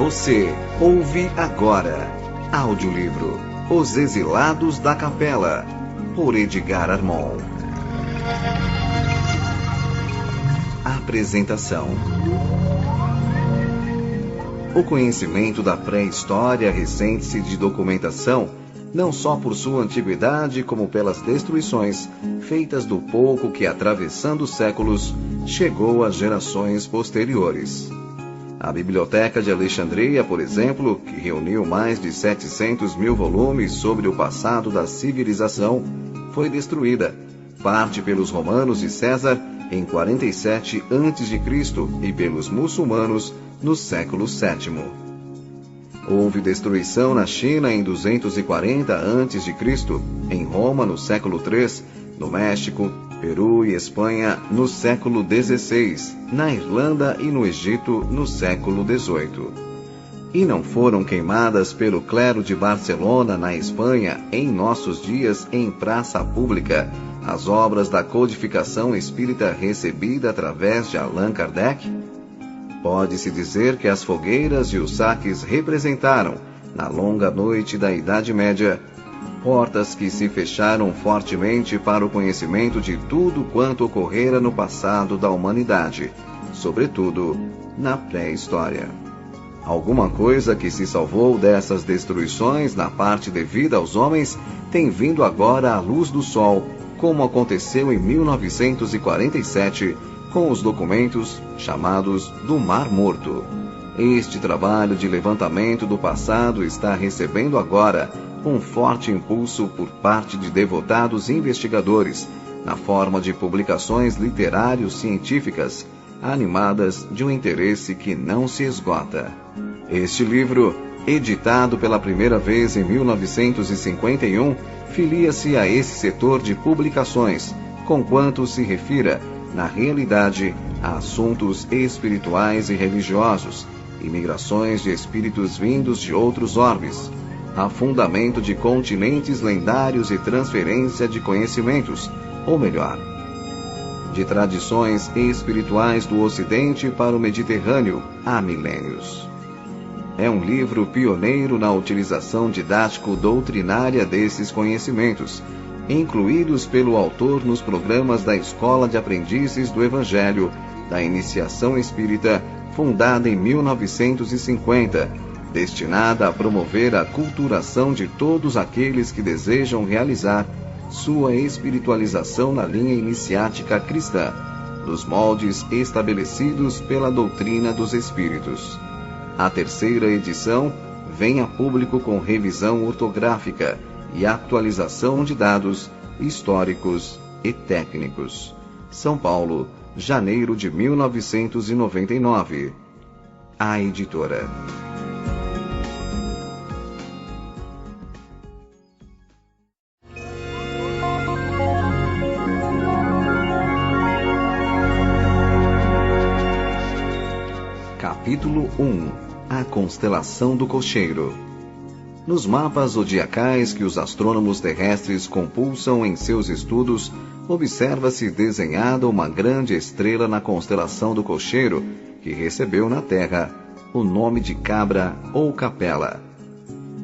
Você ouve agora audiolivro Os Exilados da Capela, por Edgar Armon. Apresentação: o conhecimento da pré-história ressente-se de documentação, não só por sua antiguidade, como pelas destruições feitas do pouco que, atravessando os séculos, chegou às gerações posteriores. A Biblioteca de Alexandria, por exemplo, que reuniu mais de 700 mil volumes sobre o passado da civilização, foi destruída, parte pelos romanos de César em 47 a.C. e pelos muçulmanos no século VII. Houve destruição na China em 240 a.C., em Roma no século III, no México, Peru e Espanha no século XVI, na Irlanda e no Egito no século XVIII. E não foram queimadas pelo clero de Barcelona, na Espanha, em nossos dias, em praça pública, as obras da codificação espírita recebida através de Allan Kardec? Pode-se dizer que as fogueiras e os saques representaram, na longa noite da Idade Média, portas que se fecharam fortemente para o conhecimento de tudo quanto ocorrera no passado da humanidade, sobretudo na pré-história. Alguma coisa que se salvou dessas destruições na parte devida aos homens tem vindo agora à luz do sol, como aconteceu em 1947 com os documentos chamados do Mar Morto. Este trabalho de levantamento do passado está recebendo agora um forte impulso por parte de devotados investigadores, na forma de publicações literário-científicas, animadas de um interesse que não se esgota. Este livro, editado pela primeira vez em 1951, filia-se a esse setor de publicações, conquanto se refira, na realidade, a assuntos espirituais e religiosos, imigrações de espíritos vindos de outros orbes, afundamento de continentes lendários e transferência de conhecimentos, ou melhor, de tradições espirituais do Ocidente para o Mediterrâneo há milênios. É um livro pioneiro na utilização didático-doutrinária desses conhecimentos, incluídos pelo autor nos programas da Escola de Aprendizes do Evangelho, da Iniciação Espírita, fundada em 1950, destinada a promover a culturação de todos aqueles que desejam realizar sua espiritualização na linha iniciática cristã, nos moldes estabelecidos pela doutrina dos Espíritos. A terceira edição vem a público com revisão ortográfica e atualização de dados históricos e técnicos. São Paulo, janeiro de 1999. A editora. Capítulo 1. A constelação do Cocheiro. Nos mapas zodiacais que os astrônomos terrestres compulsam em seus estudos, observa-se desenhada uma grande estrela na constelação do Cocheiro, que recebeu na Terra o nome de Cabra ou Capela.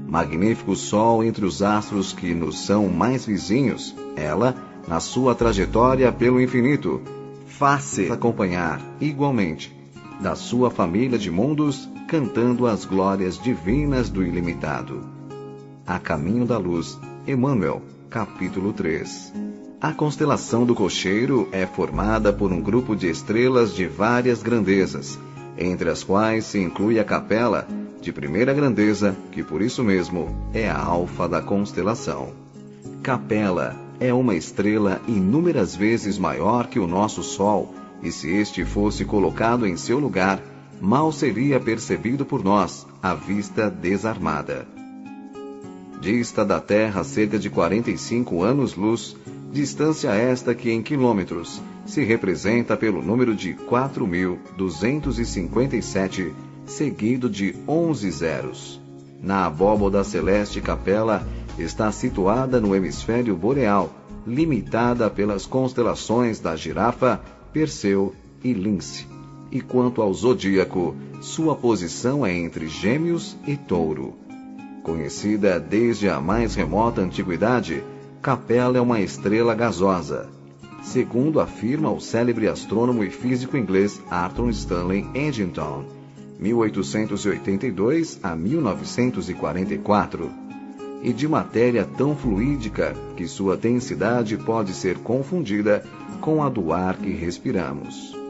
Magnífico Sol entre os astros que nos são mais vizinhos, ela, na sua trajetória pelo infinito, faz-se acompanhar, igualmente, da sua família de mundos, cantando as glórias divinas do ilimitado. A caminho da luz, Emmanuel, capítulo 3. A constelação do Cocheiro é formada por um grupo de estrelas de várias grandezas, entre as quais se inclui a Capela, de primeira grandeza, que por isso mesmo é a alfa da constelação. Capela é uma estrela inúmeras vezes maior que o nosso Sol, e se este fosse colocado em seu lugar, mal seria percebido por nós, à vista desarmada. Dista da Terra cerca de 45 anos-luz, distância esta que em quilômetros se representa pelo número de 4.257, seguido de 11 zeros. Na abóboda celeste Capela está situada no hemisfério boreal, limitada pelas constelações da Girafa, Perseu e Lince, e quanto ao zodíaco, sua posição é entre Gêmeos e Touro. Conhecida desde a mais remota antiguidade, Capella é uma estrela gasosa. Segundo afirma o célebre astrônomo e físico inglês Arthur Stanley Eddington, 1882 a 1944, e de matéria tão fluídica que sua densidade pode ser confundida com a do ar que respiramos.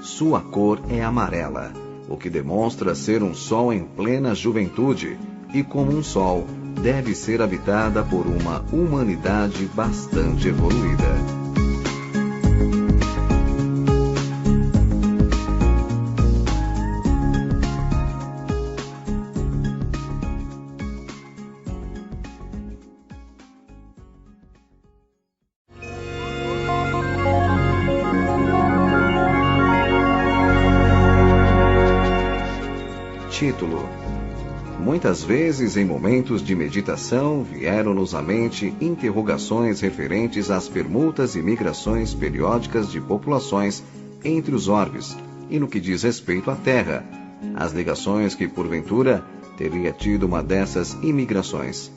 Sua cor é amarela, o que demonstra ser um sol em plena juventude, e como um sol, deve ser habitada por uma humanidade bastante evoluída. Título: Muitas vezes, em momentos de meditação, vieram-nos à mente interrogações referentes às permutas e migrações periódicas de populações entre os orbes e no que diz respeito à Terra, as ligações que, porventura, teria tido uma dessas imigrações,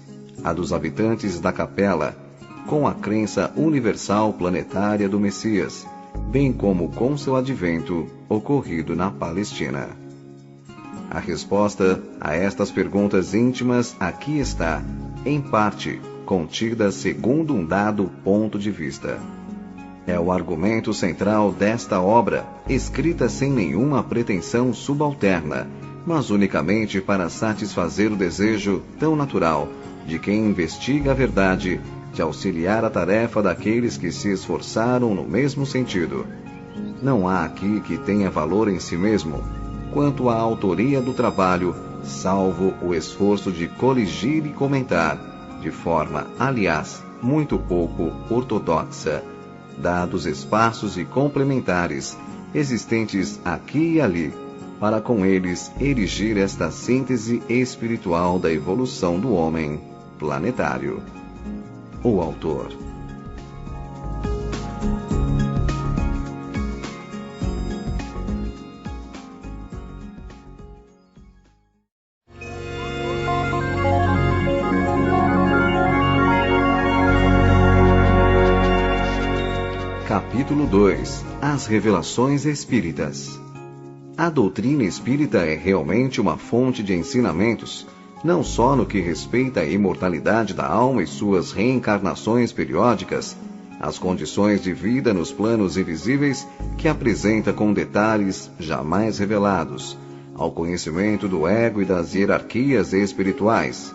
a dos habitantes da Capella, com a crença universal planetária do Messias, bem como com seu advento ocorrido na Palestina. A resposta a estas perguntas íntimas aqui está, em parte, contida segundo um dado ponto de vista. É o argumento central desta obra, escrita sem nenhuma pretensão subalterna, mas unicamente para satisfazer o desejo tão natural de quem investiga a verdade, de auxiliar a tarefa daqueles que se esforçaram no mesmo sentido. Não há aqui que tenha valor em si mesmo, quanto à autoria do trabalho, salvo o esforço de coligir e comentar, de forma, aliás, muito pouco ortodoxa, dados espaços e complementares, existentes aqui e ali, para com eles erigir esta síntese espiritual da evolução do homem planetário. O autor. Capítulo 2. As Revelações Espíritas. A doutrina espírita é realmente uma fonte de ensinamentos, não só no que respeita à imortalidade da alma e suas reencarnações periódicas, as condições de vida nos planos invisíveis que apresenta com detalhes jamais revelados, ao conhecimento do ego e das hierarquias espirituais,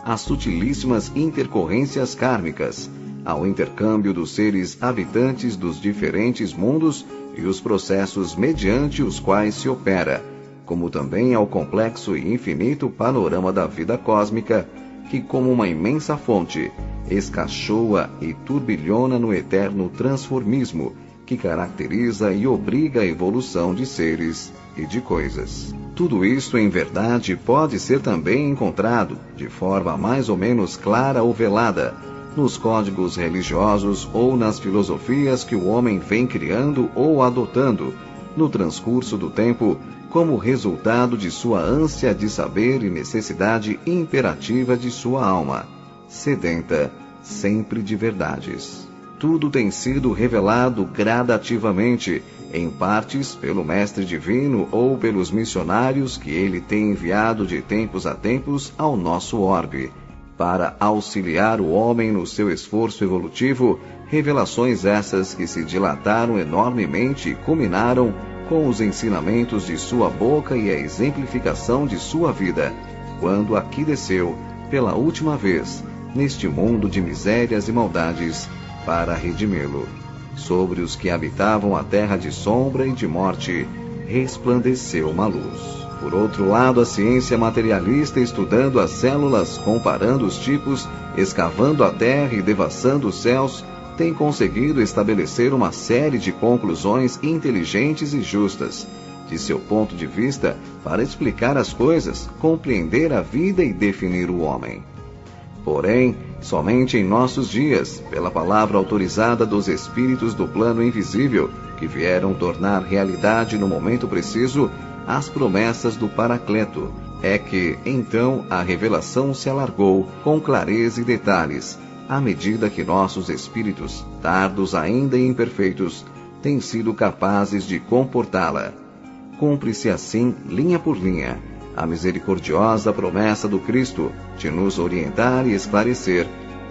às sutilíssimas intercorrências kármicas, ao intercâmbio dos seres habitantes dos diferentes mundos e os processos mediante os quais se opera, como também ao complexo e infinito panorama da vida cósmica, que como uma imensa fonte, escachoa e turbilhona no eterno transformismo, que caracteriza e obriga a evolução de seres e de coisas. Tudo isso, em verdade, pode ser também encontrado, de forma mais ou menos clara ou velada, nos códigos religiosos ou nas filosofias que o homem vem criando ou adotando, no transcurso do tempo, como resultado de sua ânsia de saber e necessidade imperativa de sua alma, sedenta sempre de verdades. Tudo tem sido revelado gradativamente, em partes pelo Mestre Divino ou pelos missionários que ele tem enviado de tempos a tempos ao nosso orbe, para auxiliar o homem no seu esforço evolutivo, revelações essas que se dilataram enormemente e culminaram com os ensinamentos de sua boca e a exemplificação de sua vida, quando aqui desceu, pela última vez, neste mundo de misérias e maldades, para redimi-lo. Sobre os que habitavam a terra de sombra e de morte, resplandeceu uma luz. Por outro lado, a ciência materialista, estudando as células, comparando os tipos, escavando a terra e devassando os céus, tem conseguido estabelecer uma série de conclusões inteligentes e justas, de seu ponto de vista, para explicar as coisas, compreender a vida e definir o homem. Porém, somente em nossos dias, pela palavra autorizada dos espíritos do plano invisível, que vieram tornar realidade no momento preciso as promessas do Paracleto, é que, então, a revelação se alargou com clareza e detalhes, à medida que nossos espíritos, tardos ainda e imperfeitos, têm sido capazes de comportá-la. Cumpre-se assim, linha por linha, a misericordiosa promessa do Cristo de nos orientar e esclarecer,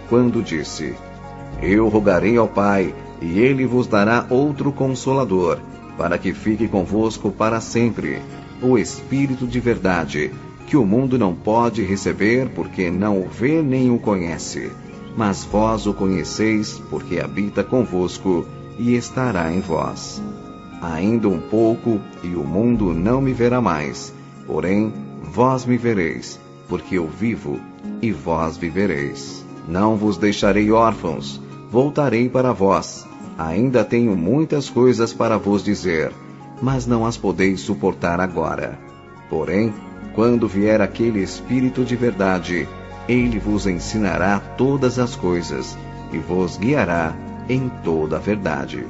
quando disse: Eu rogarei ao Pai, e Ele vos dará outro Consolador, para que fique convosco para sempre, o Espírito de verdade, que o mundo não pode receber porque não o vê nem o conhece, mas vós o conheceis porque habita convosco e estará em vós. Ainda um pouco, e o mundo não me verá mais, porém, vós me vereis, porque eu vivo, e vós vivereis. Não vos deixarei órfãos, voltarei para vós. Ainda tenho muitas coisas para vos dizer, mas não as podeis suportar agora. Porém, quando vier aquele Espírito de verdade, ele vos ensinará todas as coisas, e vos guiará em toda a verdade.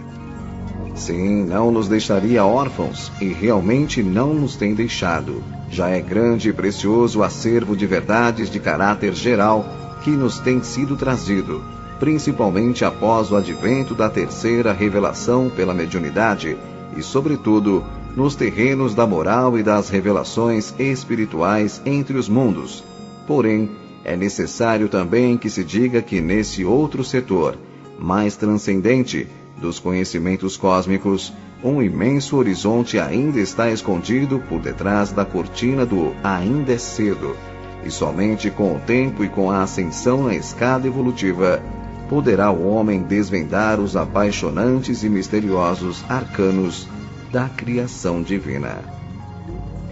Sim, não nos deixaria órfãos, e realmente não nos tem deixado. Já é grande e precioso o acervo de verdades de caráter geral que nos tem sido trazido, principalmente após o advento da terceira revelação pela mediunidade, e sobretudo nos terrenos da moral e das revelações espirituais entre os mundos. Porém, é necessário também que se diga que nesse outro setor, mais transcendente, dos conhecimentos cósmicos, um imenso horizonte ainda está escondido por detrás da cortina do ainda é cedo, e somente com o tempo e com a ascensão na escada evolutiva poderá o homem desvendar os apaixonantes e misteriosos arcanos da criação divina.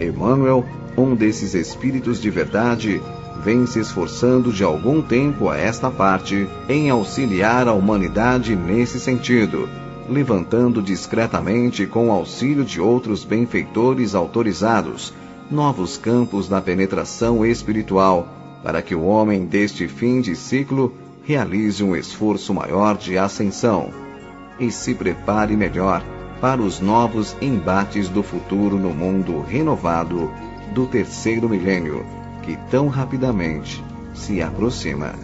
Emmanuel, um desses espíritos de verdade, vem se esforçando de algum tempo a esta parte em auxiliar a humanidade nesse sentido, levantando discretamente, com o auxílio de outros benfeitores autorizados, novos campos da penetração espiritual, para que o homem deste fim de ciclo realize um esforço maior de ascensão e se prepare melhor para os novos embates do futuro no mundo renovado do terceiro milênio, que tão rapidamente se aproxima.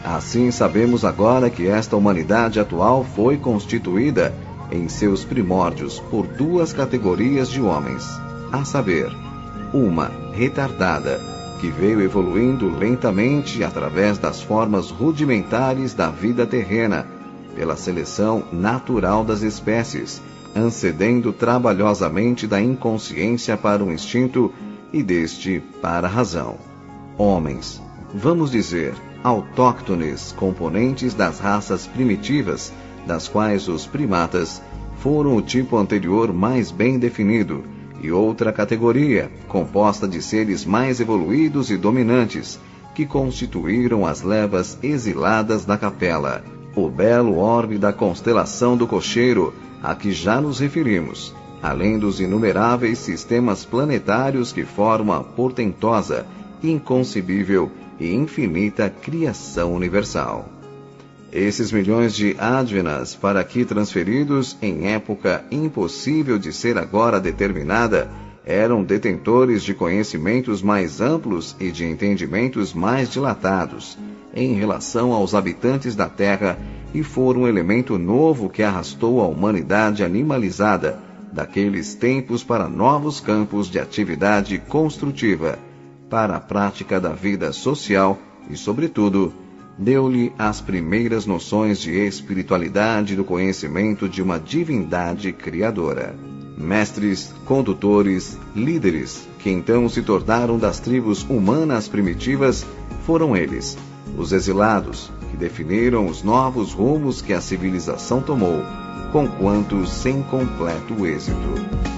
Assim sabemos agora que esta humanidade atual foi constituída em seus primórdios por duas categorias de homens, a saber, uma retardada, que veio evoluindo lentamente através das formas rudimentares da vida terrena, pela seleção natural das espécies, ancedendo trabalhosamente da inconsciência para o instinto e deste para a razão. Homens, vamos dizer, autóctones, componentes das raças primitivas, das quais os primatas foram o tipo anterior mais bem definido, e outra categoria, composta de seres mais evoluídos e dominantes, que constituíram as levas exiladas da capela, o belo orbe da constelação do Cocheiro, a que já nos referimos, além dos inumeráveis sistemas planetários que formam a portentosa, inconcebível e infinita criação universal. Esses milhões de advenas para aqui transferidos em época impossível de ser agora determinada, eram detentores de conhecimentos mais amplos e de entendimentos mais dilatados em relação aos habitantes da Terra e foram um elemento novo que arrastou a humanidade animalizada daqueles tempos para novos campos de atividade construtiva, para a prática da vida social e, sobretudo, deu-lhe as primeiras noções de espiritualidade do conhecimento de uma divindade criadora. Mestres, condutores, líderes, que então se tornaram das tribos humanas primitivas, foram eles, os exilados, que definiram os novos rumos que a civilização tomou, conquanto sem completo êxito.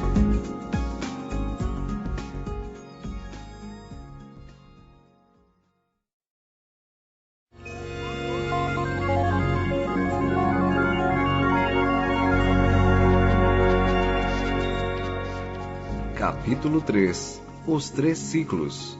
Capítulo 3. Os três ciclos.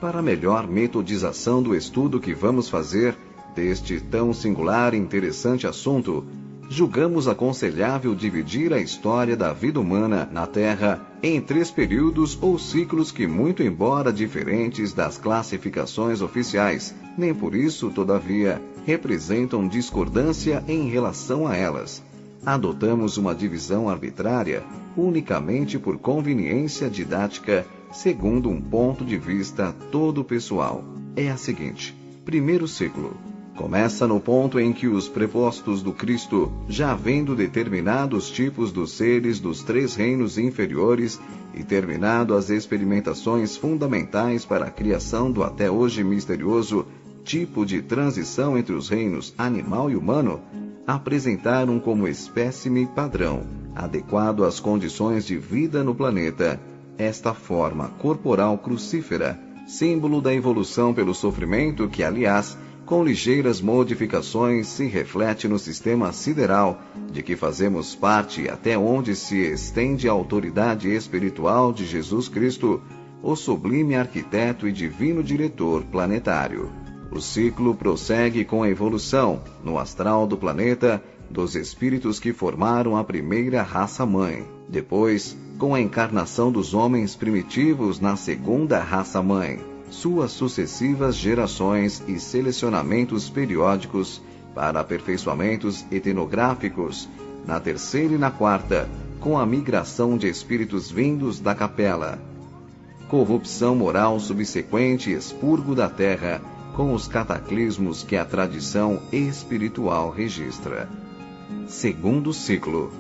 Para melhor metodização do estudo que vamos fazer deste tão singular e interessante assunto, julgamos aconselhável dividir a história da vida humana na Terra em 3 períodos ou ciclos que, muito embora diferentes das classificações oficiais, nem por isso, todavia, representam discordância em relação a elas. Adotamos uma divisão arbitrária, unicamente por conveniência didática, segundo um ponto de vista todo pessoal. É a seguinte: primeiro ciclo. Começa no ponto em que os prepostos do Cristo, já vendo determinados tipos dos seres dos 3 reinos inferiores e terminado as experimentações fundamentais para a criação do até hoje misterioso tipo de transição entre os reinos animal e humano, apresentaram como espécime padrão, adequado às condições de vida no planeta, esta forma corporal crucífera, símbolo da evolução pelo sofrimento que, aliás, com ligeiras modificações, se reflete no sistema sideral de que fazemos parte, até onde se estende a autoridade espiritual de Jesus Cristo, o sublime arquiteto e divino diretor planetário. O ciclo prossegue com a evolução, no astral do planeta, dos espíritos que formaram a primeira raça-mãe. Depois, com a encarnação dos homens primitivos na segunda raça-mãe, suas sucessivas gerações e selecionamentos periódicos para aperfeiçoamentos etnográficos, na terceira e na quarta, com a migração de espíritos vindos da capela. Corrupção moral subsequente e expurgo da terra, com os cataclismos que a tradição espiritual registra. Segundo ciclo.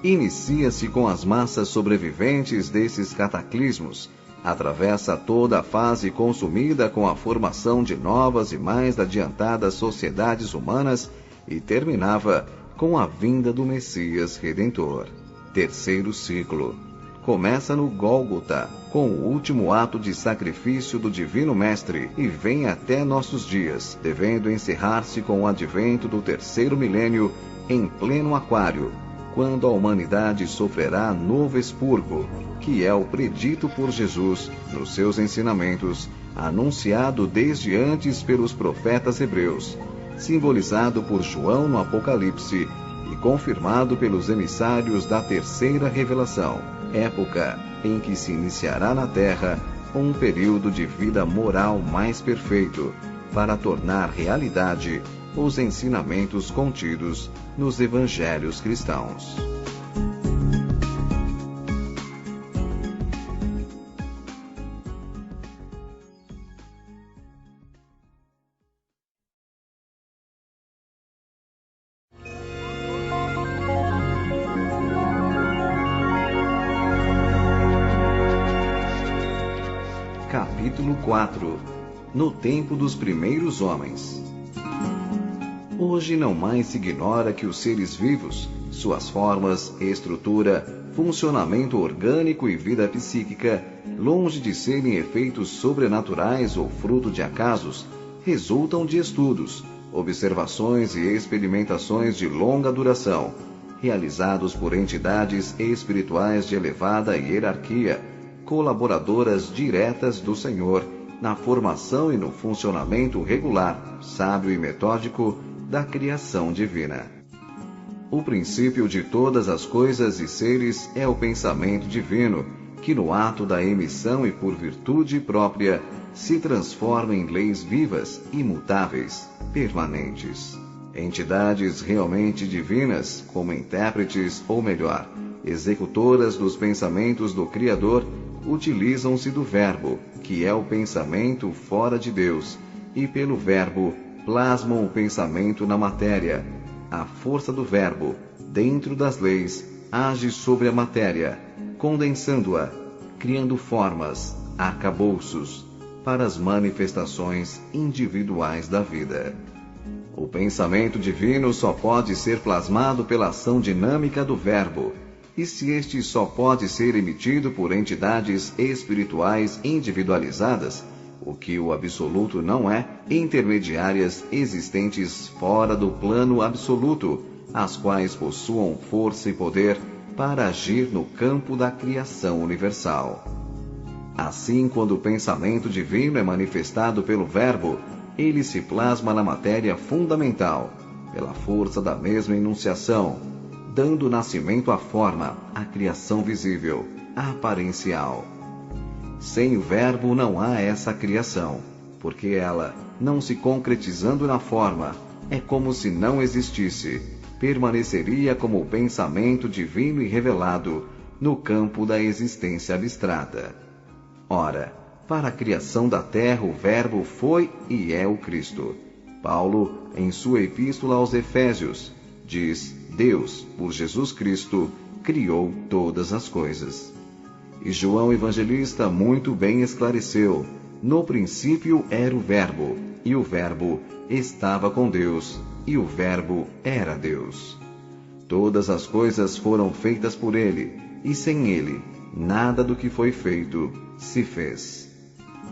Inicia-se com as massas sobreviventes desses cataclismos, atravessa toda a fase consumida com a formação de novas e mais adiantadas sociedades humanas e terminava com a vinda do Messias Redentor. Terceiro ciclo. Começa no Gólgota, com o último ato de sacrifício do Divino Mestre e vem até nossos dias, devendo encerrar-se com o advento do 3º milênio em pleno aquário, quando a humanidade sofrerá novo expurgo, que é o predito por Jesus nos seus ensinamentos, anunciado desde antes pelos profetas hebreus, simbolizado por João no Apocalipse e confirmado pelos emissários da terceira revelação, época em que se iniciará na Terra um período de vida moral mais perfeito, para tornar realidade os ensinamentos contidos nos evangelhos cristãos. Capítulo 4. No tempo dos primeiros homens. Hoje não mais se ignora que os seres vivos, suas formas, estrutura, funcionamento orgânico e vida psíquica, longe de serem efeitos sobrenaturais ou fruto de acasos, resultam de estudos, observações e experimentações de longa duração, realizados por entidades espirituais de elevada hierarquia, colaboradoras diretas do Senhor, na formação e no funcionamento regular, sábio e metódico da criação divina. O princípio de todas as coisas e seres é o pensamento divino, que no ato da emissão e por virtude própria se transforma em leis vivas, imutáveis, permanentes. Entidades realmente divinas, como intérpretes ou melhor, executoras dos pensamentos do Criador, utilizam-se do Verbo, que é o pensamento fora de Deus, e pelo Verbo plasmam o pensamento na matéria. A força do Verbo, dentro das leis, age sobre a matéria, condensando-a, criando formas, arcabouços, para as manifestações individuais da vida. O pensamento divino só pode ser plasmado pela ação dinâmica do Verbo, e se este só pode ser emitido por entidades espirituais individualizadas, o que o absoluto não é, intermediárias existentes fora do plano absoluto, as quais possuam força e poder para agir no campo da criação universal. Assim, quando o pensamento divino é manifestado pelo Verbo, ele se plasma na matéria fundamental, pela força da mesma enunciação, dando nascimento à forma, à criação visível, aparencial. Sem o Verbo não há essa criação, porque ela, não se concretizando na forma, é como se não existisse, permaneceria como o pensamento divino e revelado no campo da existência abstrata. Ora, para a criação da terra o Verbo foi e é o Cristo. Paulo, em sua epístola aos Efésios, diz: Deus, por Jesus Cristo, criou todas as coisas. E João Evangelista muito bem esclareceu: no princípio era o Verbo, e o Verbo estava com Deus, e o Verbo era Deus. Todas as coisas foram feitas por ele, e sem ele, nada do que foi feito se fez.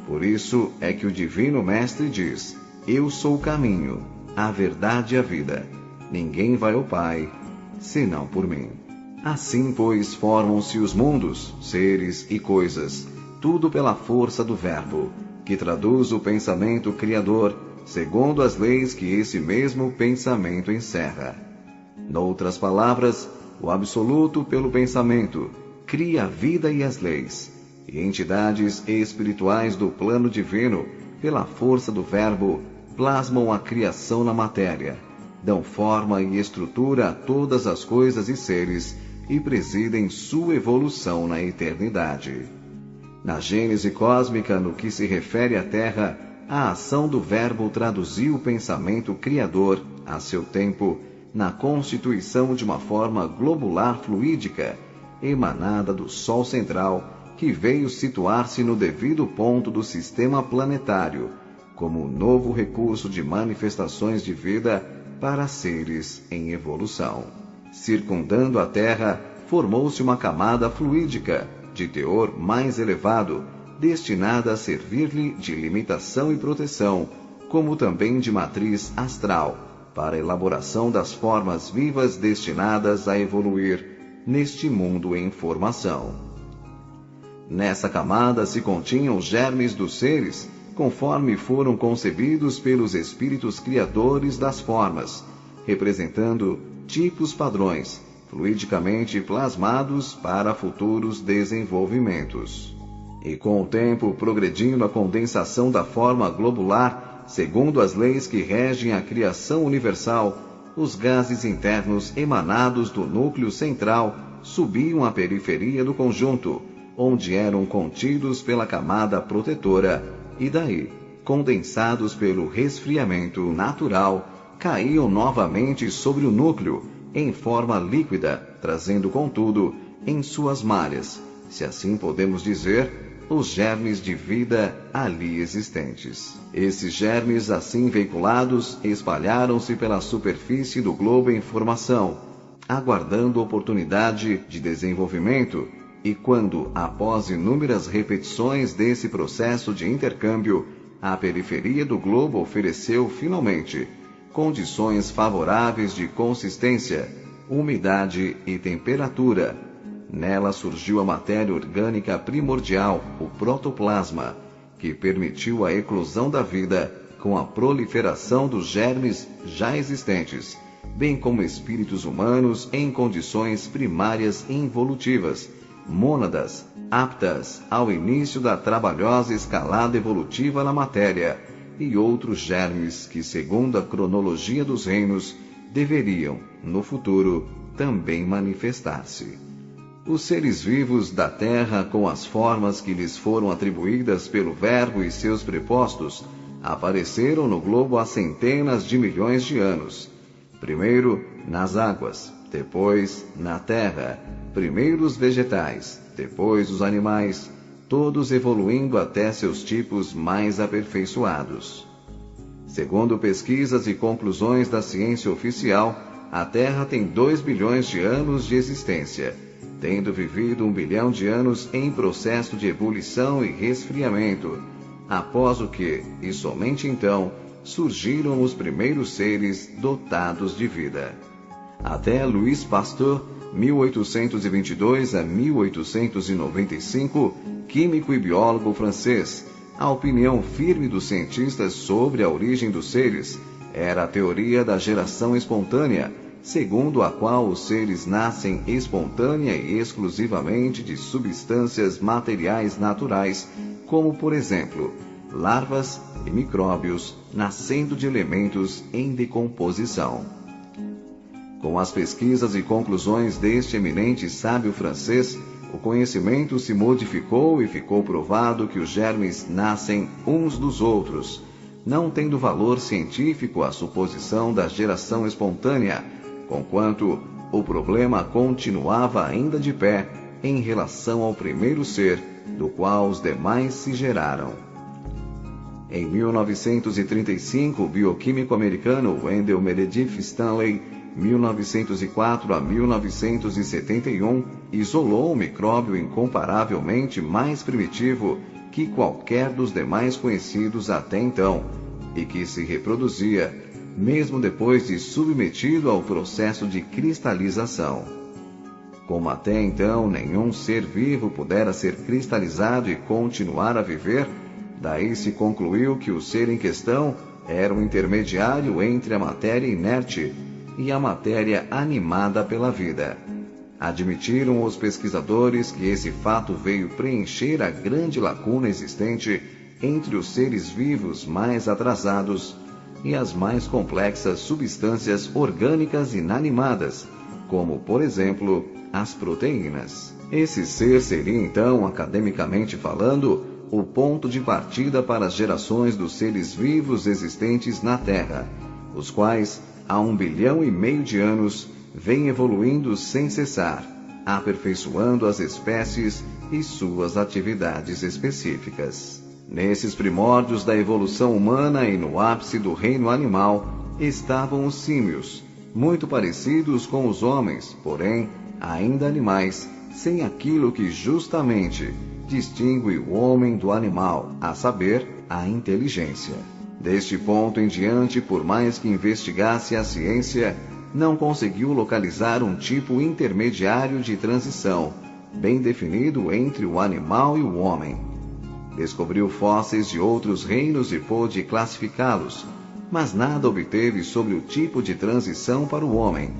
Por isso é que o Divino Mestre diz: Eu sou o caminho, a verdade e a vida. Ninguém vai ao Pai, senão por mim. Assim, pois, formam-se os mundos, seres e coisas, tudo pela força do Verbo, que traduz o pensamento criador, segundo as leis que esse mesmo pensamento encerra. Noutras palavras, o absoluto pelo pensamento cria a vida e as leis, e entidades espirituais do plano divino, pela força do Verbo, plasmam a criação na matéria, dão forma e estrutura a todas as coisas e seres e presidem sua evolução na eternidade. Na gênese cósmica, no que se refere à Terra, a ação do Verbo traduziu o pensamento criador, a seu tempo, na constituição de uma forma globular fluídica, emanada do Sol central, que veio situar-se no devido ponto do sistema planetário, como novo recurso de manifestações de vida para seres em evolução. Circundando a Terra, formou-se uma camada fluídica, de teor mais elevado, destinada a servir-lhe de limitação e proteção, como também de matriz astral, para a elaboração das formas vivas destinadas a evoluir neste mundo em formação. Nessa camada se continham os germes dos seres, conforme foram concebidos pelos espíritos criadores das formas, representando tipos padrões, fluidicamente plasmados para futuros desenvolvimentos. E com o tempo progredindo a condensação da forma globular, segundo as leis que regem a criação universal, os gases internos emanados do núcleo central subiam à periferia do conjunto, onde eram contidos pela camada protetora, e daí, condensados pelo resfriamento natural, caíam novamente sobre o núcleo, em forma líquida, trazendo, contudo, em suas malhas, se assim podemos dizer, os germes de vida ali existentes. Esses germes, assim veiculados, espalharam-se pela superfície do globo em formação, aguardando oportunidade de desenvolvimento, e quando, após inúmeras repetições desse processo de intercâmbio, a periferia do globo ofereceu, finalmente, condições favoráveis de consistência, umidade e temperatura, nela surgiu a matéria orgânica primordial, o protoplasma, que permitiu a eclosão da vida com a proliferação dos germes já existentes, bem como espíritos humanos em condições primárias involutivas, mônadas, aptas ao início da trabalhosa escalada evolutiva na matéria, e outros germes que, segundo a cronologia dos reinos, deveriam, no futuro, também manifestar-se. Os seres vivos da Terra, com as formas que lhes foram atribuídas pelo Verbo e seus prepostos, apareceram no globo há centenas de milhões de anos. Primeiro nas águas, depois na terra, primeiro os vegetais, depois os animais, todos evoluindo até seus tipos mais aperfeiçoados. Segundo pesquisas e conclusões da ciência oficial, a Terra tem 2 bilhões de anos de existência, tendo vivido 1 bilhão de anos em processo de ebulição e resfriamento, após o que, e somente então, surgiram os primeiros seres dotados de vida. Até Louis Pasteur, 1822 a 1895, químico e biólogo francês, a opinião firme dos cientistas sobre a origem dos seres era a teoria da geração espontânea, segundo a qual os seres nascem espontânea e exclusivamente de substâncias materiais naturais, como, por exemplo, larvas e micróbios nascendo de elementos em decomposição. Com as pesquisas e conclusões deste eminente sábio francês, o conhecimento se modificou e ficou provado que os germes nascem uns dos outros, não tendo valor científico a suposição da geração espontânea, conquanto o problema continuava ainda de pé em relação ao primeiro ser, do qual os demais se geraram. Em 1935, o bioquímico americano Wendell Meredith Stanley, 1904 a 1971, isolou um micróbio incomparavelmente mais primitivo que qualquer dos demais conhecidos até então, e que se reproduzia, mesmo depois de submetido ao processo de cristalização. Como até então nenhum ser vivo pudera ser cristalizado e continuar a viver, daí se concluiu que o ser em questão era um intermediário entre a matéria inerte e a matéria animada pela vida. Admitiram os pesquisadores que esse fato veio preencher a grande lacuna existente entre os seres vivos mais atrasados e as mais complexas substâncias orgânicas inanimadas, como, por exemplo, as proteínas. Esse ser seria, então, academicamente falando, o ponto de partida para as gerações dos seres vivos existentes na Terra, os quais, há 1,5 bilhão de anos, vêm evoluindo sem cessar, aperfeiçoando as espécies e suas atividades específicas. Nesses primórdios da evolução humana e no ápice do reino animal, estavam os símios, muito parecidos com os homens, porém, ainda animais, sem aquilo que justamente distingue o homem do animal, a saber, a inteligência. Deste ponto em diante, por mais que investigasse a ciência, não conseguiu localizar um tipo intermediário de transição, bem definido entre o animal e o homem. Descobriu fósseis de outros reinos e pôde classificá-los, mas nada obteve sobre o tipo de transição para o homem.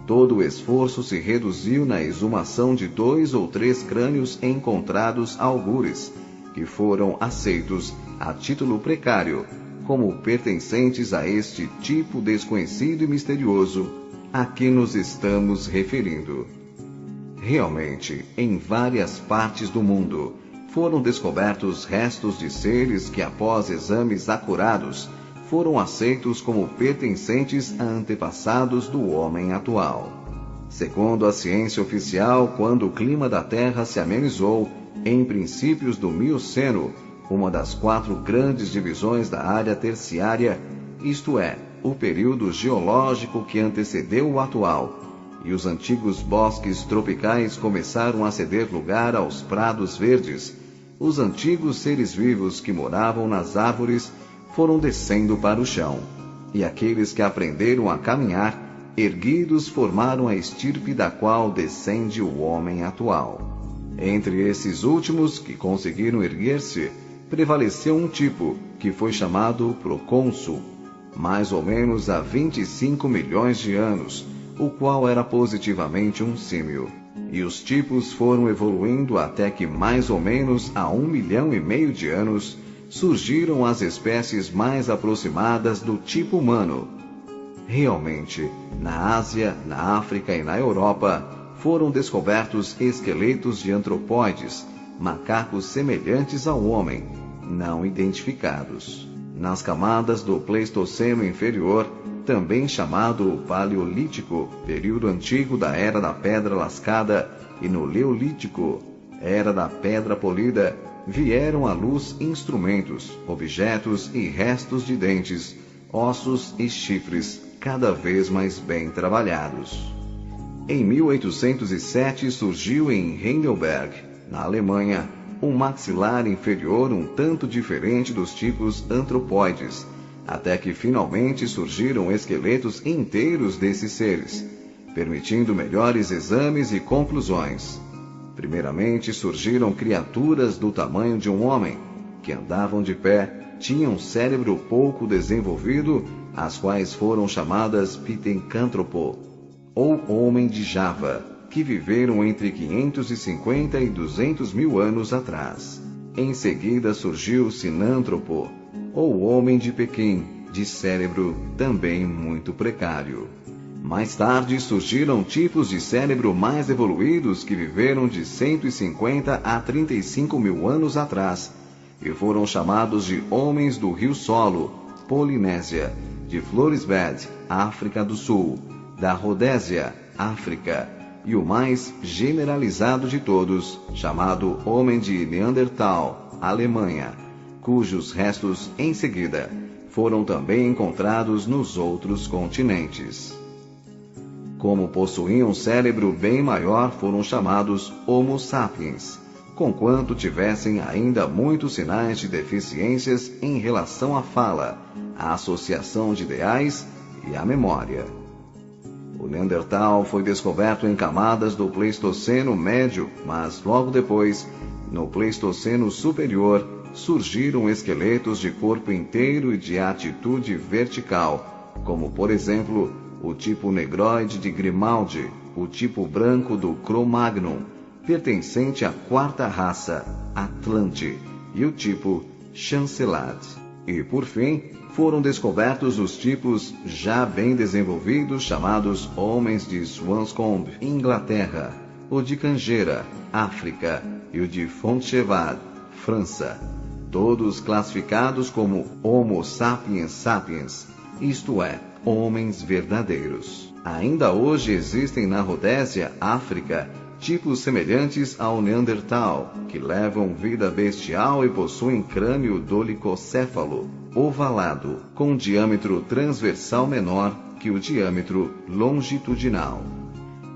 Todo o esforço se reduziu na exumação de 2 ou 3 crânios encontrados algures, que foram aceitos a título precário, como pertencentes a este tipo desconhecido e misterioso a que nos estamos referindo. Realmente, em várias partes do mundo, foram descobertos restos de seres que, após exames acurados, foram aceitos como pertencentes a antepassados do homem atual. Segundo a ciência oficial, quando o clima da Terra se amenizou, em princípios do Mioceno, uma das 4 grandes divisões da área terciária, isto é, o período geológico que antecedeu o atual, e os antigos bosques tropicais começaram a ceder lugar aos prados verdes, os antigos seres vivos que moravam nas árvores foram descendo para o chão, e aqueles que aprenderam a caminhar, erguidos, formaram a estirpe da qual descende o homem atual. Entre esses últimos que conseguiram erguer-se, prevaleceu um tipo que foi chamado procônsul, mais ou menos há 25 milhões de anos, o qual era positivamente um símio. E os tipos foram evoluindo até que mais ou menos há 1,5 milhão de anos surgiram as espécies mais aproximadas do tipo humano. Realmente, na Ásia, na África e na Europa, foram descobertos esqueletos de antropóides, macacos semelhantes ao homem, não identificados. Nas camadas do Pleistoceno inferior, também chamado Paleolítico, período antigo da Era da Pedra Lascada, e no Neolítico, Era da Pedra Polida, vieram à luz instrumentos, objetos e restos de dentes, ossos e chifres, cada vez mais bem trabalhados. Em 1807 surgiu em Heidelberg, na Alemanha, um maxilar inferior um tanto diferente dos tipos antropóides, até que finalmente surgiram esqueletos inteiros desses seres, permitindo melhores exames e conclusões. Primeiramente surgiram criaturas do tamanho de um homem, que andavam de pé, tinham cérebro pouco desenvolvido, as quais foram chamadas Pitecântropo, ou Homem de Java, que viveram entre 550 e 200 mil anos atrás. Em seguida surgiu Sinântropo, ou Homem de Pequim, de cérebro também muito precário. Mais tarde surgiram tipos de cérebro mais evoluídos que viveram de 150 a 35 mil anos atrás e foram chamados de Homens do Rio Solo, Polinésia, de Floresbed, África do Sul, da Rodésia, África, e o mais generalizado de todos, chamado Homem de Neandertal, Alemanha, cujos restos, em seguida, foram também encontrados nos outros continentes. Como possuíam um cérebro bem maior, foram chamados Homo sapiens, conquanto tivessem ainda muitos sinais de deficiências em relação à fala, à associação de ideais e à memória. O Neandertal foi descoberto em camadas do Pleistoceno médio, mas logo depois, no Pleistoceno superior, surgiram esqueletos de corpo inteiro e de atitude vertical, como por exemplo o tipo negroide de Grimaldi, o tipo branco do Cro-Magnon, pertencente à quarta raça, Atlante, e o tipo Chancelad. E por fim, foram descobertos os tipos já bem desenvolvidos chamados Homens de Swanscombe, Inglaterra, o de Cangeira, África, e o de Fontchevad, França, todos classificados como Homo sapiens sapiens, isto é, homens verdadeiros. Ainda hoje existem na Rodésia, África, tipos semelhantes ao Neandertal, que levam vida bestial e possuem crânio dolicocéfalo, ovalado, com diâmetro transversal menor que o diâmetro longitudinal.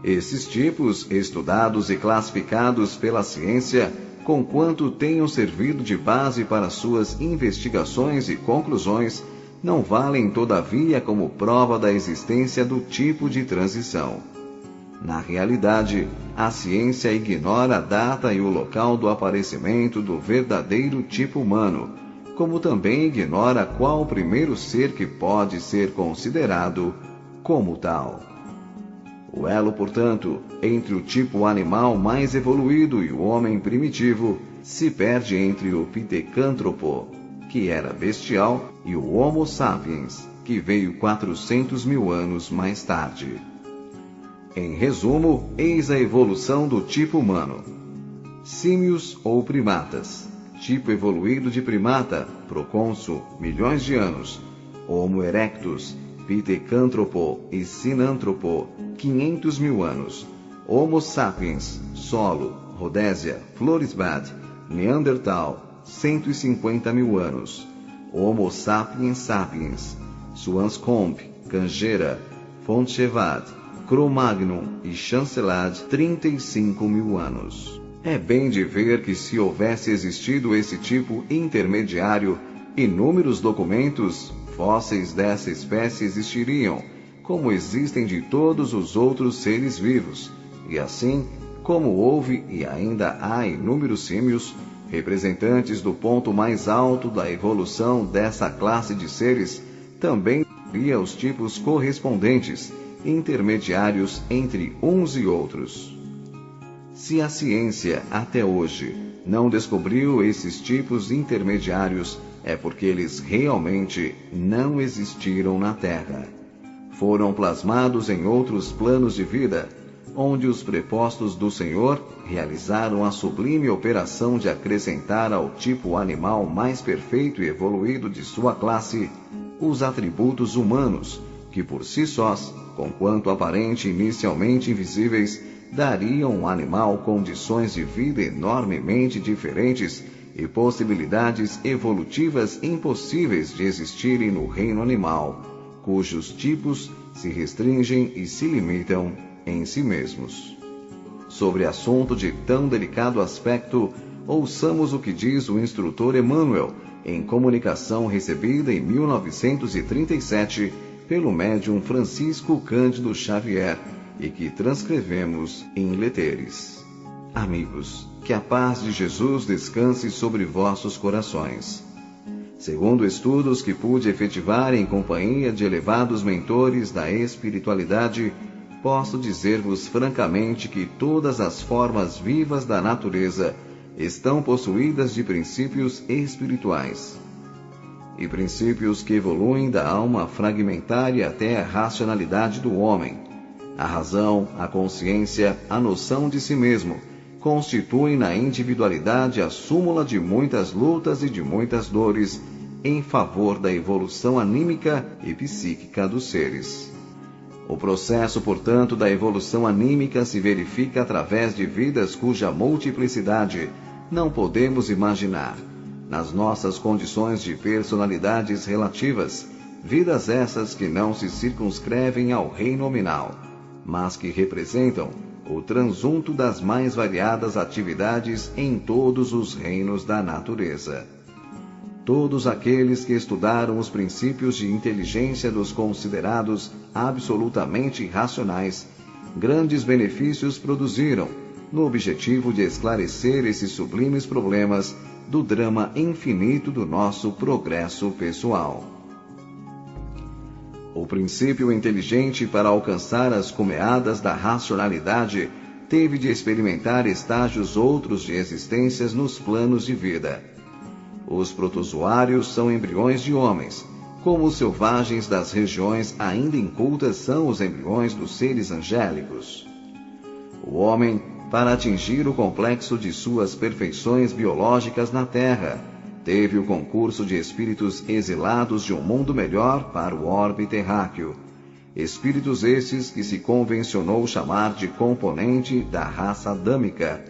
Esses tipos, estudados e classificados pela ciência, conquanto tenham servido de base para suas investigações e conclusões, não valem todavia como prova da existência do tipo de transição. Na realidade, a ciência ignora a data e o local do aparecimento do verdadeiro tipo humano, como também ignora qual o primeiro ser que pode ser considerado como tal. O elo, portanto, entre o tipo animal mais evoluído e o homem primitivo se perde entre o Pitecântropo, que era bestial, e o Homo sapiens, que veio 400 mil anos mais tarde. Em resumo, eis a evolução do tipo humano. Símios ou primatas. Tipo evoluído de primata, procônsul, milhões de anos. Homo erectus, Pitecântropo e Sinântropo, 500 mil anos. Homo sapiens, solo, Rodésia, Floresbad, Neandertal, 150 mil anos. Homo sapiens sapiens, Swanscombe, Cangeira, Fontchevad, Cro-Magnon e Chancelad, 35 mil anos. É bem de ver que se houvesse existido esse tipo intermediário, inúmeros documentos fósseis dessa espécie existiriam, como existem de todos os outros seres vivos, e assim, como houve e ainda há inúmeros símios, representantes do ponto mais alto da evolução dessa classe de seres, também havia os tipos correspondentes, intermediários entre uns e outros. Se a ciência, até hoje, não descobriu esses tipos intermediários, é porque eles realmente não existiram na Terra. Foram plasmados em outros planos de vida, onde os prepostos do Senhor realizaram a sublime operação de acrescentar ao tipo animal mais perfeito e evoluído de sua classe os atributos humanos, que por si sós, conquanto aparente inicialmente invisíveis, dariam ao animal condições de vida enormemente diferentes e possibilidades evolutivas impossíveis de existirem no reino animal, cujos tipos se restringem e se limitam em si mesmos. Sobre assunto de tão delicado aspecto, ouçamos o que diz o instrutor Emmanuel, em comunicação recebida em 1937 pelo médium Francisco Cândido Xavier, e que transcrevemos em leteres. Amigos, que a paz de Jesus descanse sobre vossos corações. Segundo estudos que pude efetivar em companhia de elevados mentores da espiritualidade, posso dizer-vos francamente que todas as formas vivas da natureza estão possuídas de princípios espirituais. E princípios que evoluem da alma fragmentária até a racionalidade do homem. A razão, a consciência, a noção de si mesmo, constituem na individualidade a súmula de muitas lutas e de muitas dores em favor da evolução anímica e psíquica dos seres. O processo, portanto, da evolução anímica se verifica através de vidas cuja multiplicidade não podemos imaginar, nas nossas condições de personalidades relativas, vidas essas que não se circunscrevem ao reino nominal, mas que representam o transunto das mais variadas atividades em todos os reinos da natureza. Todos aqueles que estudaram os princípios de inteligência dos considerados absolutamente racionais, grandes benefícios produziram, no objetivo de esclarecer esses sublimes problemas do drama infinito do nosso progresso pessoal. O princípio inteligente, para alcançar as cumeadas da racionalidade, teve de experimentar estágios outros de existências nos planos de vida. Os protozoários são embriões de homens, como os selvagens das regiões ainda incultas são os embriões dos seres angélicos. O homem, para atingir o complexo de suas perfeições biológicas na Terra, teve o concurso de espíritos exilados de um mundo melhor para o orbe terráqueo. Espíritos esses que se convencionou chamar de componente da raça adâmica,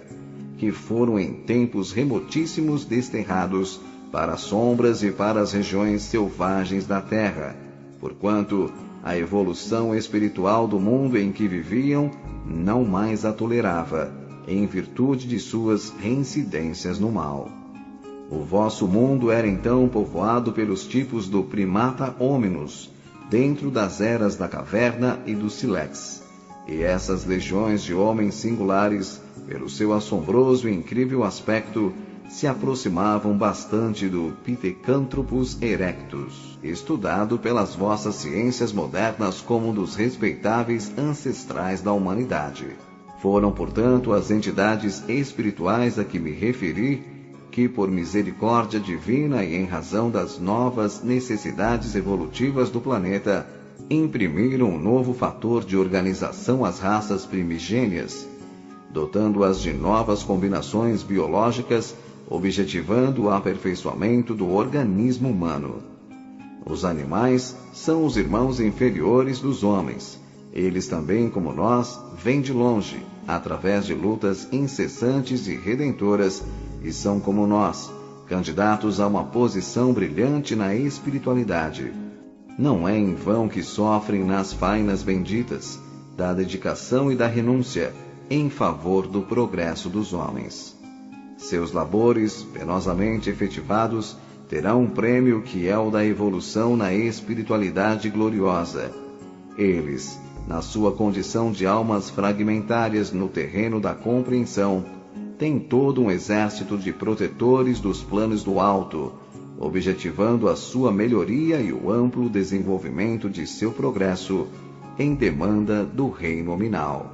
que foram em tempos remotíssimos desterrados para as sombras e para as regiões selvagens da Terra, porquanto a evolução espiritual do mundo em que viviam não mais a tolerava, em virtude de suas reincidências no mal. O vosso mundo era então povoado pelos tipos do primata hominus, dentro das eras da caverna e do sílex, e essas legiões de homens singulares, pelo seu assombroso e incrível aspecto, se aproximavam bastante do Pithecanthropus erectus, estudado pelas vossas ciências modernas como um dos respeitáveis ancestrais da humanidade. Foram, portanto, as entidades espirituais a que me referi, que, por misericórdia divina e em razão das novas necessidades evolutivas do planeta, imprimiram um novo fator de organização às raças primigênias, dotando-as de novas combinações biológicas, objetivando o aperfeiçoamento do organismo humano. Os animais são os irmãos inferiores dos homens. Eles também, como nós, vêm de longe, através de lutas incessantes e redentoras, e são como nós, candidatos a uma posição brilhante na espiritualidade. Não é em vão que sofrem nas fainas benditas, da dedicação e da renúncia, em favor do progresso dos homens. Seus labores, penosamente efetivados, terão um prêmio que é o da evolução na espiritualidade gloriosa. Eles, na sua condição de almas fragmentárias no terreno da compreensão, têm todo um exército de protetores dos planos do alto, objetivando a sua melhoria e o amplo desenvolvimento de seu progresso em demanda do reino nominal.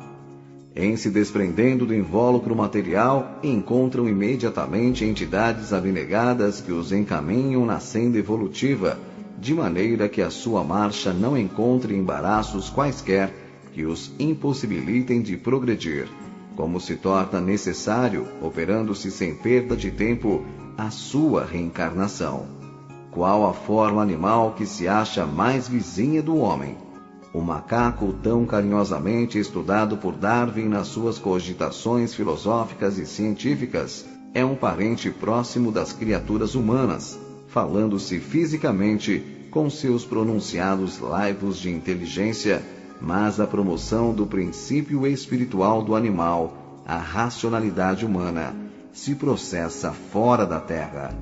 Em se desprendendo do invólucro material, encontram imediatamente entidades abnegadas que os encaminham na senda evolutiva, de maneira que a sua marcha não encontre embaraços quaisquer que os impossibilitem de progredir, como se torna necessário, operando-se sem perda de tempo, a sua reencarnação. Qual a forma animal que se acha mais vizinha do homem? O macaco, tão carinhosamente estudado por Darwin nas suas cogitações filosóficas e científicas, é um parente próximo das criaturas humanas, falando-se fisicamente com seus pronunciados laivos de inteligência, mas a promoção do princípio espiritual do animal, a racionalidade humana, se processa fora da Terra,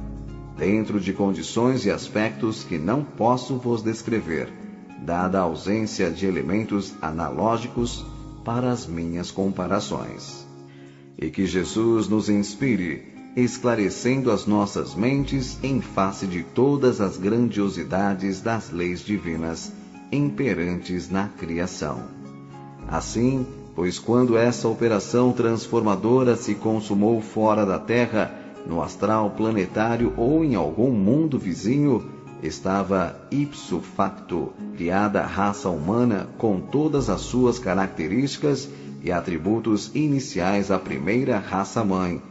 dentro de condições e aspectos que não posso vos descrever, dada a ausência de elementos analógicos para as minhas comparações. e que Jesus nos inspire, esclarecendo as nossas mentes em face de todas as grandiosidades das leis divinas imperantes na criação. Assim, pois quando essa operação transformadora se consumou fora da Terra, no astral planetário ou em algum mundo vizinho, estava ipso facto criada a raça humana com todas as suas características e atributos iniciais à primeira raça-mãe,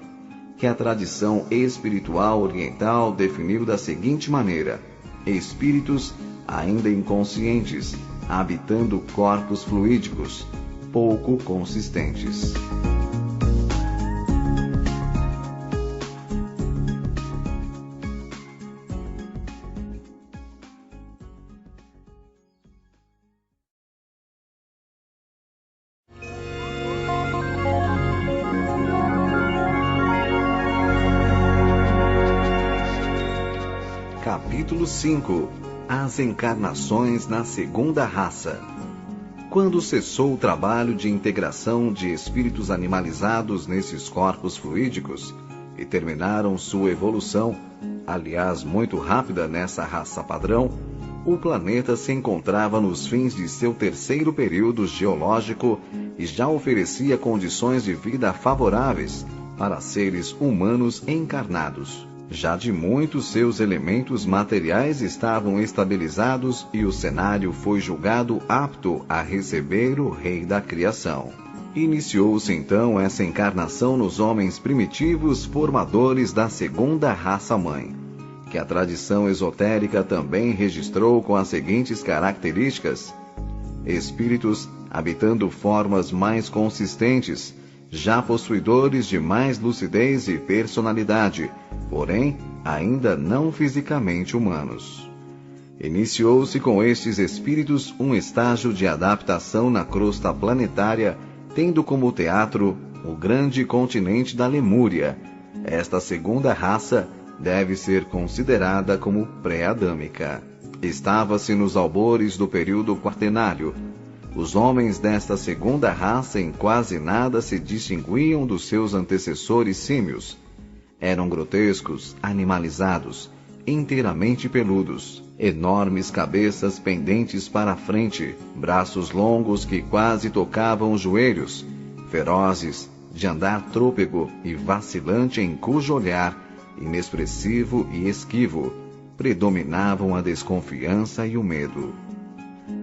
que a tradição espiritual oriental definiu da seguinte maneira: espíritos ainda inconscientes, habitando corpos fluídicos, pouco consistentes. Capítulo 5. As encarnações na segunda raça. Quando cessou o trabalho de integração de espíritos animalizados nesses corpos fluídicos e terminaram sua evolução, aliás muito rápida nessa raça padrão, o planeta se encontrava nos fins de seu terceiro período geológico e já oferecia condições de vida favoráveis para seres humanos encarnados. Já de muitos seus elementos materiais estavam estabilizados e o cenário foi julgado apto a receber o Rei da Criação. Iniciou-se então essa encarnação nos homens primitivos formadores da segunda raça-mãe, que a tradição esotérica também registrou com as seguintes características: espíritos habitando formas mais consistentes, já possuidores de mais lucidez e personalidade, porém ainda não fisicamente humanos. Iniciou-se com estes espíritos um estágio de adaptação na crosta planetária, tendo como teatro o grande continente da Lemúria. Esta segunda raça deve ser considerada como pré-adâmica. Estava-se nos albores do período quaternário. Os homens desta segunda raça em quase nada se distinguiam dos seus antecessores símios. Eram grotescos, animalizados, inteiramente peludos, enormes cabeças pendentes para a frente, braços longos que quase tocavam os joelhos, ferozes, de andar trôpego e vacilante, em cujo olhar, inexpressivo e esquivo, predominavam a desconfiança e o medo.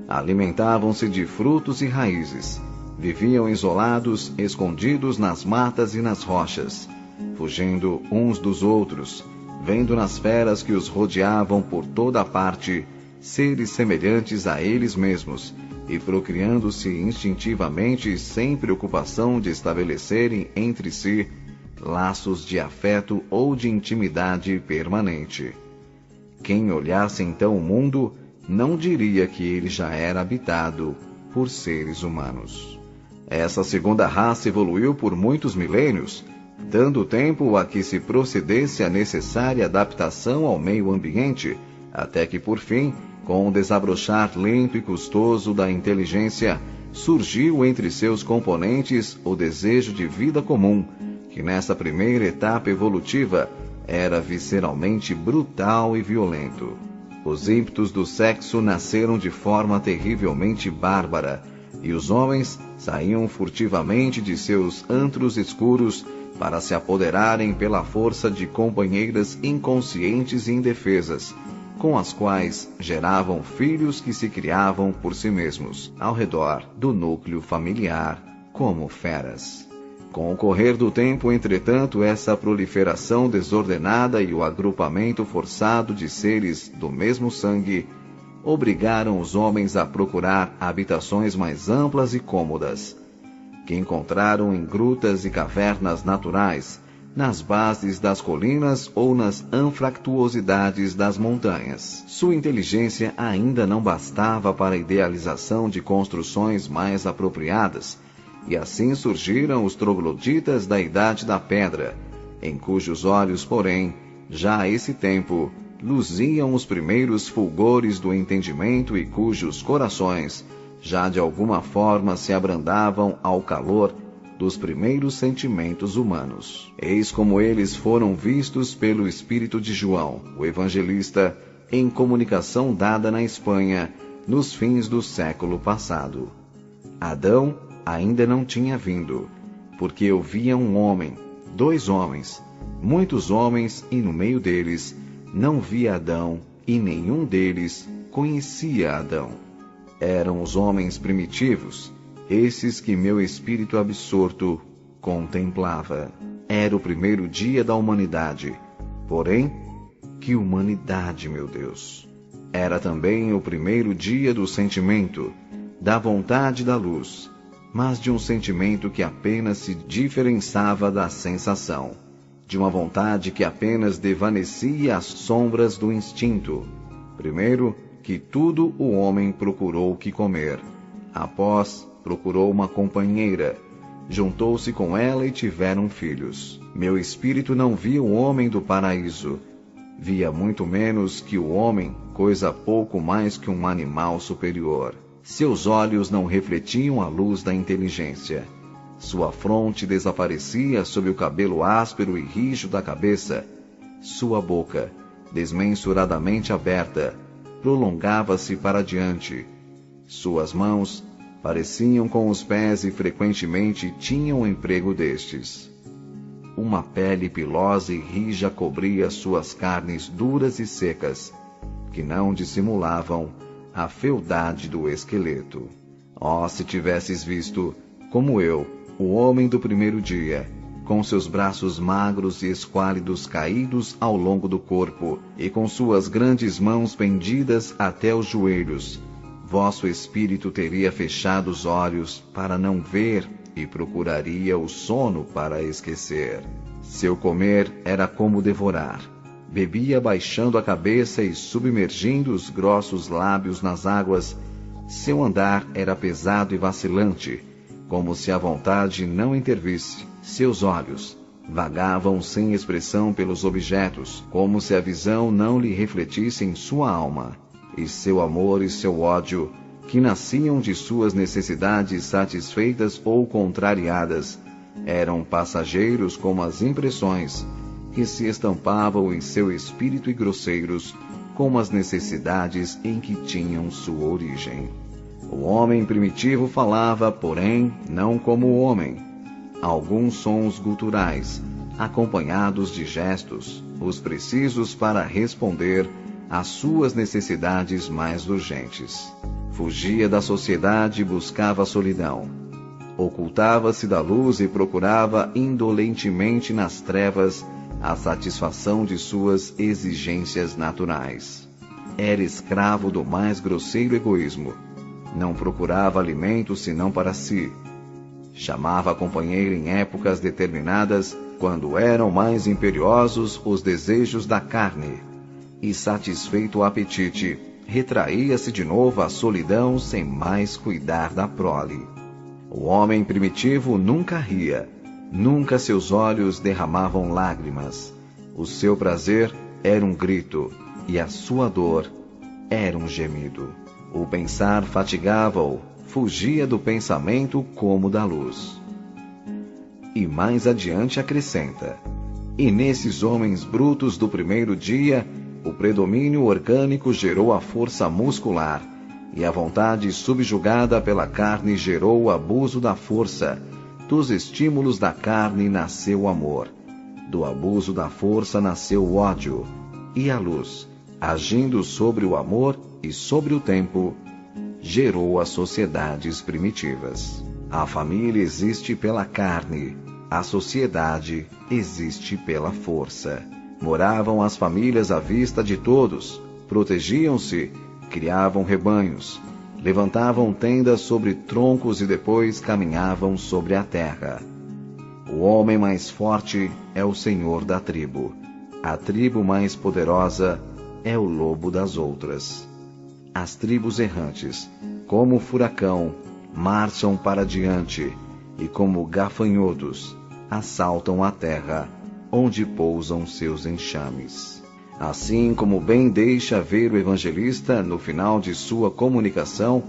Alimentavam-se de frutos e raízes. Viviam isolados, escondidos nas matas e nas rochas, fugindo uns dos outros, vendo nas feras que os rodeavam por toda a parte seres semelhantes a eles mesmos, e procriando-se instintivamente sem preocupação de estabelecerem entre si laços de afeto ou de intimidade permanente. Quem olhasse então o mundo não diria que ele já era habitado por seres humanos. Essa segunda raça evoluiu por muitos milênios, dando tempo a que se procedesse a necessária adaptação ao meio ambiente, até que, por fim, com o desabrochar lento e custoso da inteligência, surgiu entre seus componentes o desejo de vida comum, que nessa primeira etapa evolutiva era visceralmente brutal e violento. Os ímpetos do sexo nasceram de forma terrivelmente bárbara, e os homens saíam furtivamente de seus antros escuros para se apoderarem pela força de companheiras inconscientes e indefesas, com as quais geravam filhos que se criavam por si mesmos, ao redor do núcleo familiar, como feras. Com o correr do tempo, entretanto, essa proliferação desordenada e o agrupamento forçado de seres do mesmo sangue obrigaram os homens a procurar habitações mais amplas e cômodas, que encontraram em grutas e cavernas naturais, nas bases das colinas ou nas anfractuosidades das montanhas. Sua inteligência ainda não bastava para a idealização de construções mais apropriadas, e assim surgiram os trogloditas da Idade da Pedra, em cujos olhos, porém, já a esse tempo, luziam os primeiros fulgores do entendimento e cujos corações já de alguma forma se abrandavam ao calor dos primeiros sentimentos humanos. Eis como eles foram vistos pelo espírito de João, o evangelista, em comunicação dada na Espanha, nos fins do século passado. Adão ainda não tinha vindo, porque eu via um homem, 2 homens, muitos homens, e no meio deles não via Adão, e nenhum deles conhecia Adão. Eram os homens primitivos, esses que meu espírito absorto contemplava. Era o primeiro dia da humanidade. Porém, que humanidade, meu Deus! Era também o primeiro dia do sentimento, da vontade da luz, mas de um sentimento que apenas se diferenciava da sensação, de uma vontade que apenas desvanecia as sombras do instinto. Primeiro que tudo, o homem procurou o que comer. Após, procurou uma companheira. Juntou-se com ela e tiveram filhos. Meu espírito não via o homem do paraíso. Via muito menos que o homem, coisa pouco mais que um animal superior. Seus olhos não refletiam a luz da inteligência. Sua fronte desaparecia sob o cabelo áspero e rijo da cabeça. Sua boca, desmensuradamente aberta, prolongava-se para diante. Suas mãos pareciam com os pés e frequentemente tinham o emprego destes. Uma pele pilosa e rija cobria suas carnes duras e secas, que não dissimulavam a fealdade do esqueleto. Oh, se tivesses visto, como eu, o homem do primeiro dia, com seus braços magros e esquálidos caídos ao longo do corpo, e com suas grandes mãos pendidas até os joelhos, vosso espírito teria fechado os olhos para não ver e procuraria o sono para esquecer. Seu comer era como devorar. Bebia baixando a cabeça e submergindo os grossos lábios nas águas. Seu andar era pesado e vacilante, como se a vontade não intervisse. Seus olhos vagavam sem expressão pelos objetos, como se a visão não lhe refletisse em sua alma. E seu amor e seu ódio, que nasciam de suas necessidades satisfeitas ou contrariadas, eram passageiros como as impressões, que se estampavam em seu espírito e grosseiros, como as necessidades em que tinham sua origem. O homem primitivo falava, porém, não como o homem. Alguns sons guturais, acompanhados de gestos, os precisos para responder às suas necessidades mais urgentes. Fugia da sociedade e buscava a solidão. Ocultava-se da luz e procurava indolentemente nas trevas a satisfação de suas exigências naturais. Era escravo do mais grosseiro egoísmo. Não procurava alimento senão para si. Chamava a companheira em épocas determinadas, quando eram mais imperiosos os desejos da carne, e satisfeito o apetite, retraía-se de novo à solidão sem mais cuidar da prole. O homem primitivo nunca ria, nunca seus olhos derramavam lágrimas. O seu prazer era um grito, e a sua dor era um gemido. O pensar fatigava-o, fugia do pensamento como da luz. E mais adiante acrescenta: e nesses homens brutos do primeiro dia, o predomínio orgânico gerou a força muscular, e a vontade subjugada pela carne gerou o abuso da força. Dos estímulos da carne nasceu o amor. Do abuso da força nasceu o ódio. E a luz, agindo sobre o amor e sobre o tempo, gerou as sociedades primitivas. A família existe pela carne, a sociedade existe pela força. Moravam as famílias à vista de todos, protegiam-se, criavam rebanhos, levantavam tendas sobre troncos e depois caminhavam sobre a terra. O homem mais forte é o senhor da tribo. A tribo mais poderosa é o lobo das outras. As tribos errantes, como o furacão, marcham para diante, e como gafanhotos, assaltam a terra, onde pousam seus enxames. Assim como bem deixa ver o evangelista no final de sua comunicação,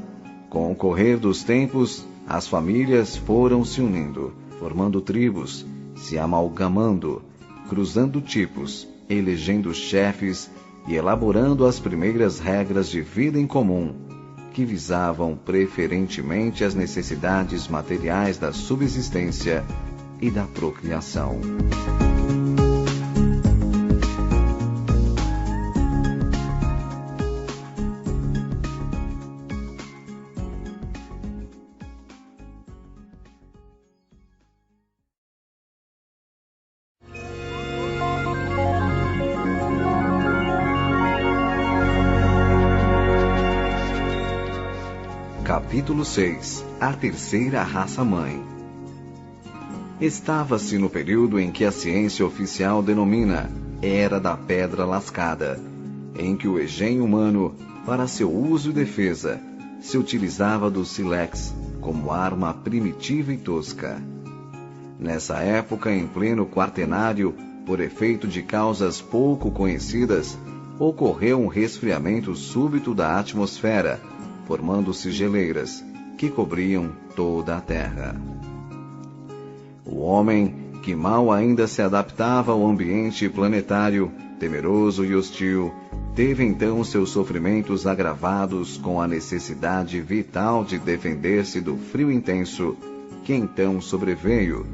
com o correr dos tempos, as famílias foram se unindo, formando tribos, se amalgamando, cruzando tipos, elegendo chefes e elaborando as primeiras regras de vida em comum, que visavam preferentemente as necessidades materiais da subsistência e da procriação. Capítulo 6. A terceira raça-mãe. Estava-se no período em que a ciência oficial denomina Era da Pedra Lascada, em que o engenho humano, para seu uso e defesa, se utilizava do sílex como arma primitiva e tosca. Nessa época, em pleno quaternário, por efeito de causas pouco conhecidas, ocorreu um resfriamento súbito da atmosfera, formando-se geleiras que cobriam toda a Terra. O homem, que mal ainda se adaptava ao ambiente planetário, temeroso e hostil, teve então seus sofrimentos agravados com a necessidade vital de defender-se do frio intenso que então sobreveio,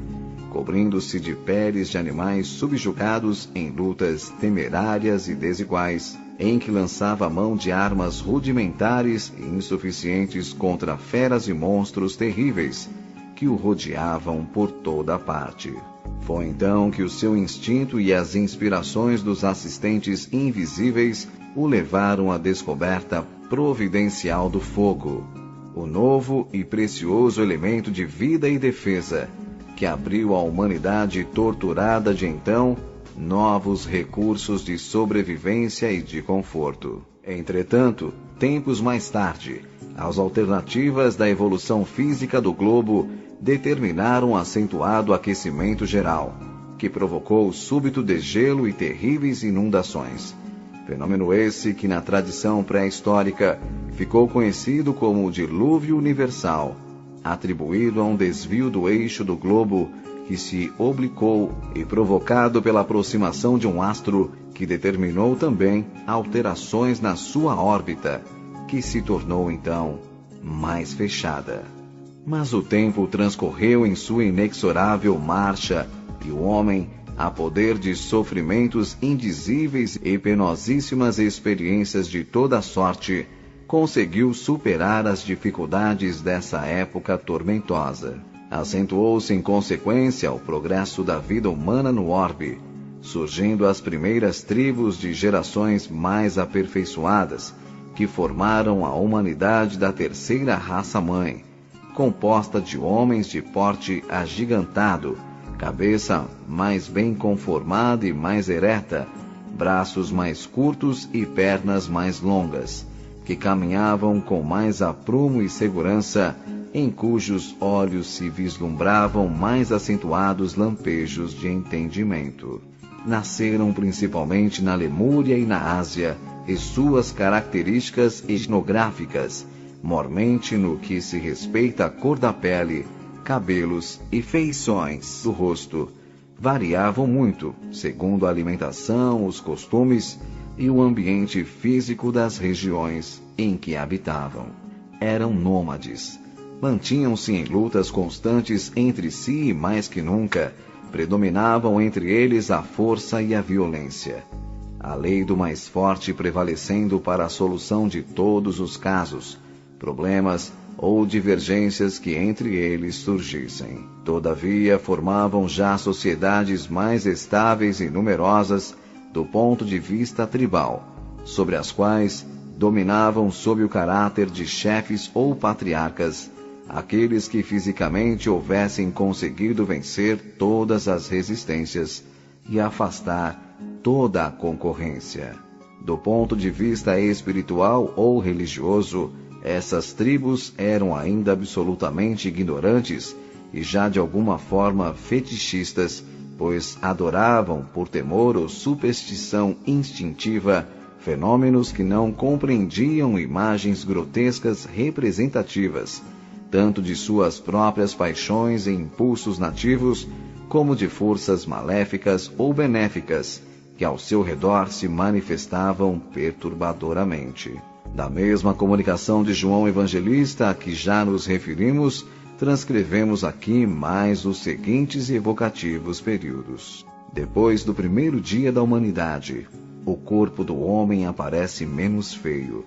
cobrindo-se de peles de animais subjugados em lutas temerárias e desiguais, em que lançava a mão de armas rudimentares e insuficientes contra feras e monstros terríveis que o rodeavam por toda a parte. Foi então que o seu instinto e as inspirações dos assistentes invisíveis o levaram à descoberta providencial do fogo, o novo e precioso elemento de vida e defesa, que abriu à humanidade torturada de então novos recursos de sobrevivência e de conforto. Entretanto, tempos mais tarde, as alternativas da evolução física do globo determinaram um acentuado aquecimento geral, que provocou súbito degelo e terríveis inundações. Fenômeno esse que na tradição pré-histórica ficou conhecido como o dilúvio universal, atribuído a um desvio do eixo do globo que se oblicou e provocado pela aproximação de um astro que determinou também alterações na sua órbita, que se tornou então mais fechada. Mas o tempo transcorreu em sua inexorável marcha e o homem, a poder de sofrimentos indizíveis e penosíssimas experiências de toda sorte, conseguiu superar as dificuldades dessa época tormentosa. Acentuou-se em consequência o progresso da vida humana no orbe, surgindo as primeiras tribos de gerações mais aperfeiçoadas, que formaram a humanidade da terceira raça-mãe, composta de homens de porte agigantado, cabeça mais bem conformada e mais ereta, braços mais curtos e pernas mais longas, que caminhavam com mais aprumo e segurança, em cujos olhos se vislumbravam mais acentuados lampejos de entendimento. Nasceram principalmente na Lemúria e na Ásia, e suas características etnográficas, mormente no que se respeita à cor da pele, cabelos e feições do rosto, variavam muito, segundo a alimentação, os costumes e o ambiente físico das regiões em que habitavam. Eram nômades. Mantinham-se em lutas constantes entre si e, mais que nunca, predominavam entre eles a força e a violência. A lei do mais forte prevalecendo para a solução de todos os casos, problemas ou divergências que entre eles surgissem. Todavia, formavam já sociedades mais estáveis e numerosas do ponto de vista tribal, sobre as quais dominavam sob o caráter de chefes ou patriarcas aqueles que fisicamente houvessem conseguido vencer todas as resistências e afastar toda a concorrência. Do ponto de vista espiritual ou religioso, essas tribos eram ainda absolutamente ignorantes e já de alguma forma fetichistas, pois adoravam, por temor ou superstição instintiva, fenômenos que não compreendiam imagens grotescas representativas, tanto de suas próprias paixões e impulsos nativos, como de forças maléficas ou benéficas, que ao seu redor se manifestavam perturbadoramente. Da mesma comunicação de João Evangelista a que já nos referimos, transcrevemos aqui mais os seguintes evocativos períodos. Depois do primeiro dia da humanidade, o corpo do homem aparece menos feio,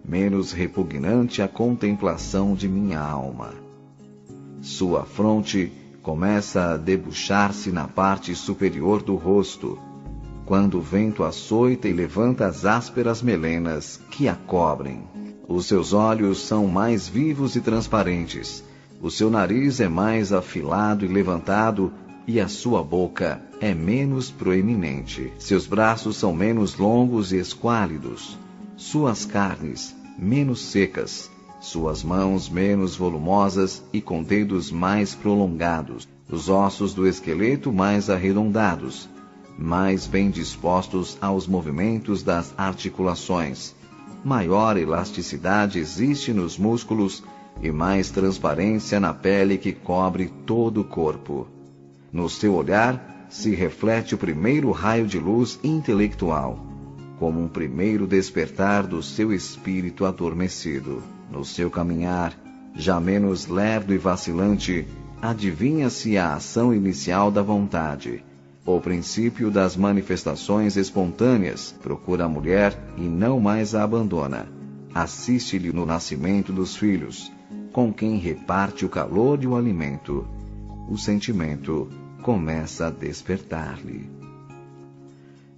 menos repugnante à contemplação de minha alma. Sua fronte começa a debuxar-se na parte superior do rosto, quando o vento açoita e levanta as ásperas melenas que a cobrem. Os seus olhos são mais vivos e transparentes, o seu nariz é mais afilado e levantado, e a sua boca é menos proeminente. Seus braços são menos longos e esquálidos, suas carnes menos secas, suas mãos menos volumosas e com dedos mais prolongados, os ossos do esqueleto mais arredondados, mais bem dispostos aos movimentos das articulações. Maior elasticidade existe nos músculos e mais transparência na pele que cobre todo o corpo. No seu olhar se reflete o primeiro raio de luz intelectual, como um primeiro despertar do seu espírito adormecido. No seu caminhar, já menos lerdo e vacilante, adivinha-se a ação inicial da vontade. O princípio das manifestações espontâneas procura a mulher e não mais a abandona. Assiste-lhe no nascimento dos filhos, com quem reparte o calor e o alimento. O sentimento começa a despertar-lhe.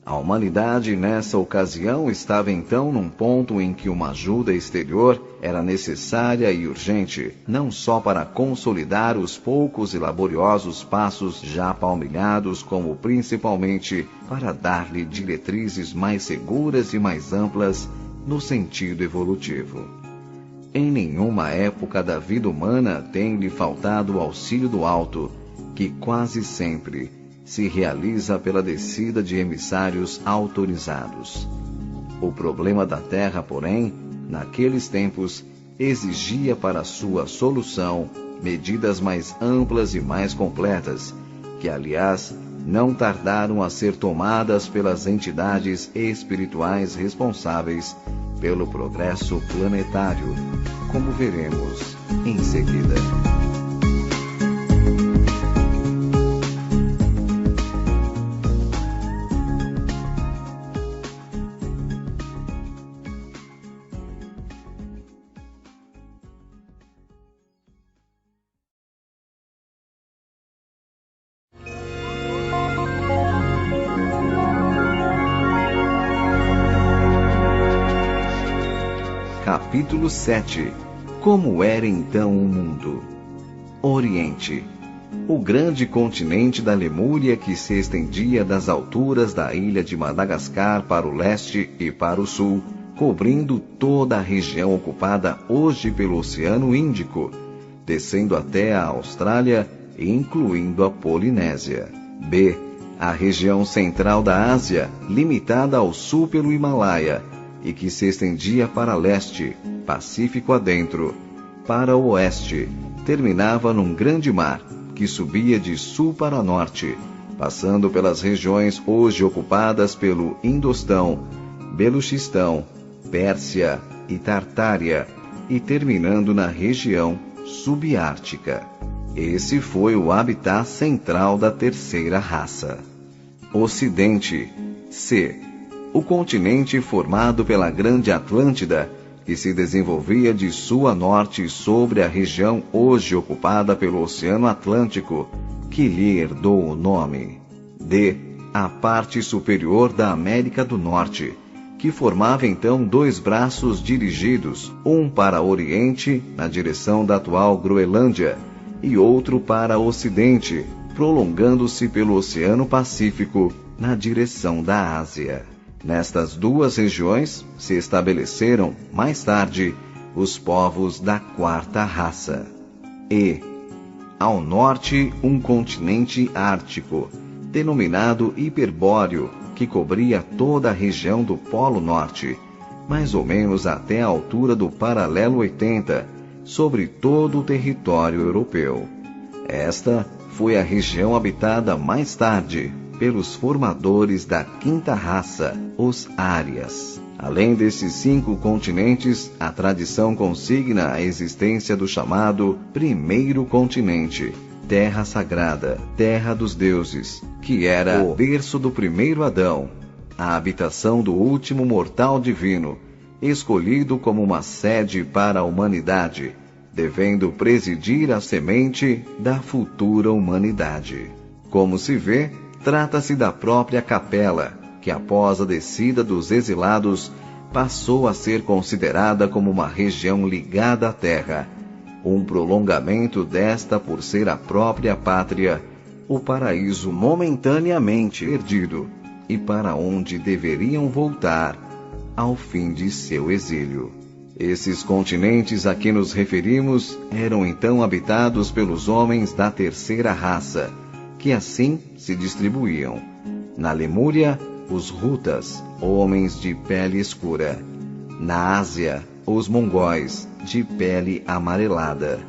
A humanidade, nessa ocasião, estava então num ponto em que uma ajuda exterior era necessária e urgente, não só para consolidar os poucos e laboriosos passos já palmilhados, como principalmente para dar-lhe diretrizes mais seguras e mais amplas no sentido evolutivo. Em nenhuma época da vida humana tem-lhe faltado o auxílio do alto, que quase sempre se realiza pela descida de emissários autorizados. O problema da Terra, porém, naqueles tempos, exigia para sua solução medidas mais amplas e mais completas, que, aliás, não tardaram a ser tomadas pelas entidades espirituais responsáveis pelo progresso planetário, como veremos em seguida. Capítulo 7. Como era então o mundo? Oriente. O grande continente da Lemúria que se estendia das alturas da ilha de Madagascar para o leste e para o sul, cobrindo toda a região ocupada hoje pelo Oceano Índico, descendo até a Austrália e incluindo a Polinésia. B. A região central da Ásia, limitada ao sul pelo Himalaia, e que se estendia para leste, Pacífico adentro, para o oeste, terminava num grande mar, que subia de sul para norte, passando pelas regiões hoje ocupadas pelo Indostão, Beluchistão, Pérsia e Tartária, e terminando na região subártica. Esse foi o habitat central da terceira raça. Ocidente. C. O continente formado pela Grande Atlântida, que se desenvolvia de sul a norte sobre a região hoje ocupada pelo Oceano Atlântico, que lhe herdou o nome. D. A parte superior da América do Norte, que formava então dois braços dirigidos, um para Oriente, na direção da atual Groenlândia, e outro para Ocidente, prolongando-se pelo Oceano Pacífico, na direção da Ásia. Nestas duas regiões se estabeleceram, mais tarde, os povos da quarta raça. E, ao norte, um continente ártico, denominado Hiperbóreo, que cobria toda a região do Polo Norte, mais ou menos até a altura do paralelo 80, sobre todo o território europeu. Esta foi a região habitada mais tarde pelos formadores da quinta raça, os árias. Além desses 5 continentes, a tradição consigna a existência do chamado primeiro continente, terra sagrada, terra dos deuses, que era o berço do primeiro Adão, a habitação do último mortal divino, escolhido como uma sede para a humanidade, devendo presidir a semente da futura humanidade. Como se vê, trata-se da própria capela, que após a descida dos exilados, passou a ser considerada como uma região ligada à terra, um prolongamento desta por ser a própria pátria, o paraíso momentaneamente perdido, e para onde deveriam voltar ao fim de seu exílio. Esses continentes a que nos referimos eram então habitados pelos homens da terceira raça, que assim se distribuíam. Na Lemúria, os Hutas, homens de pele escura. Na Ásia, os mongóis, de pele amarelada.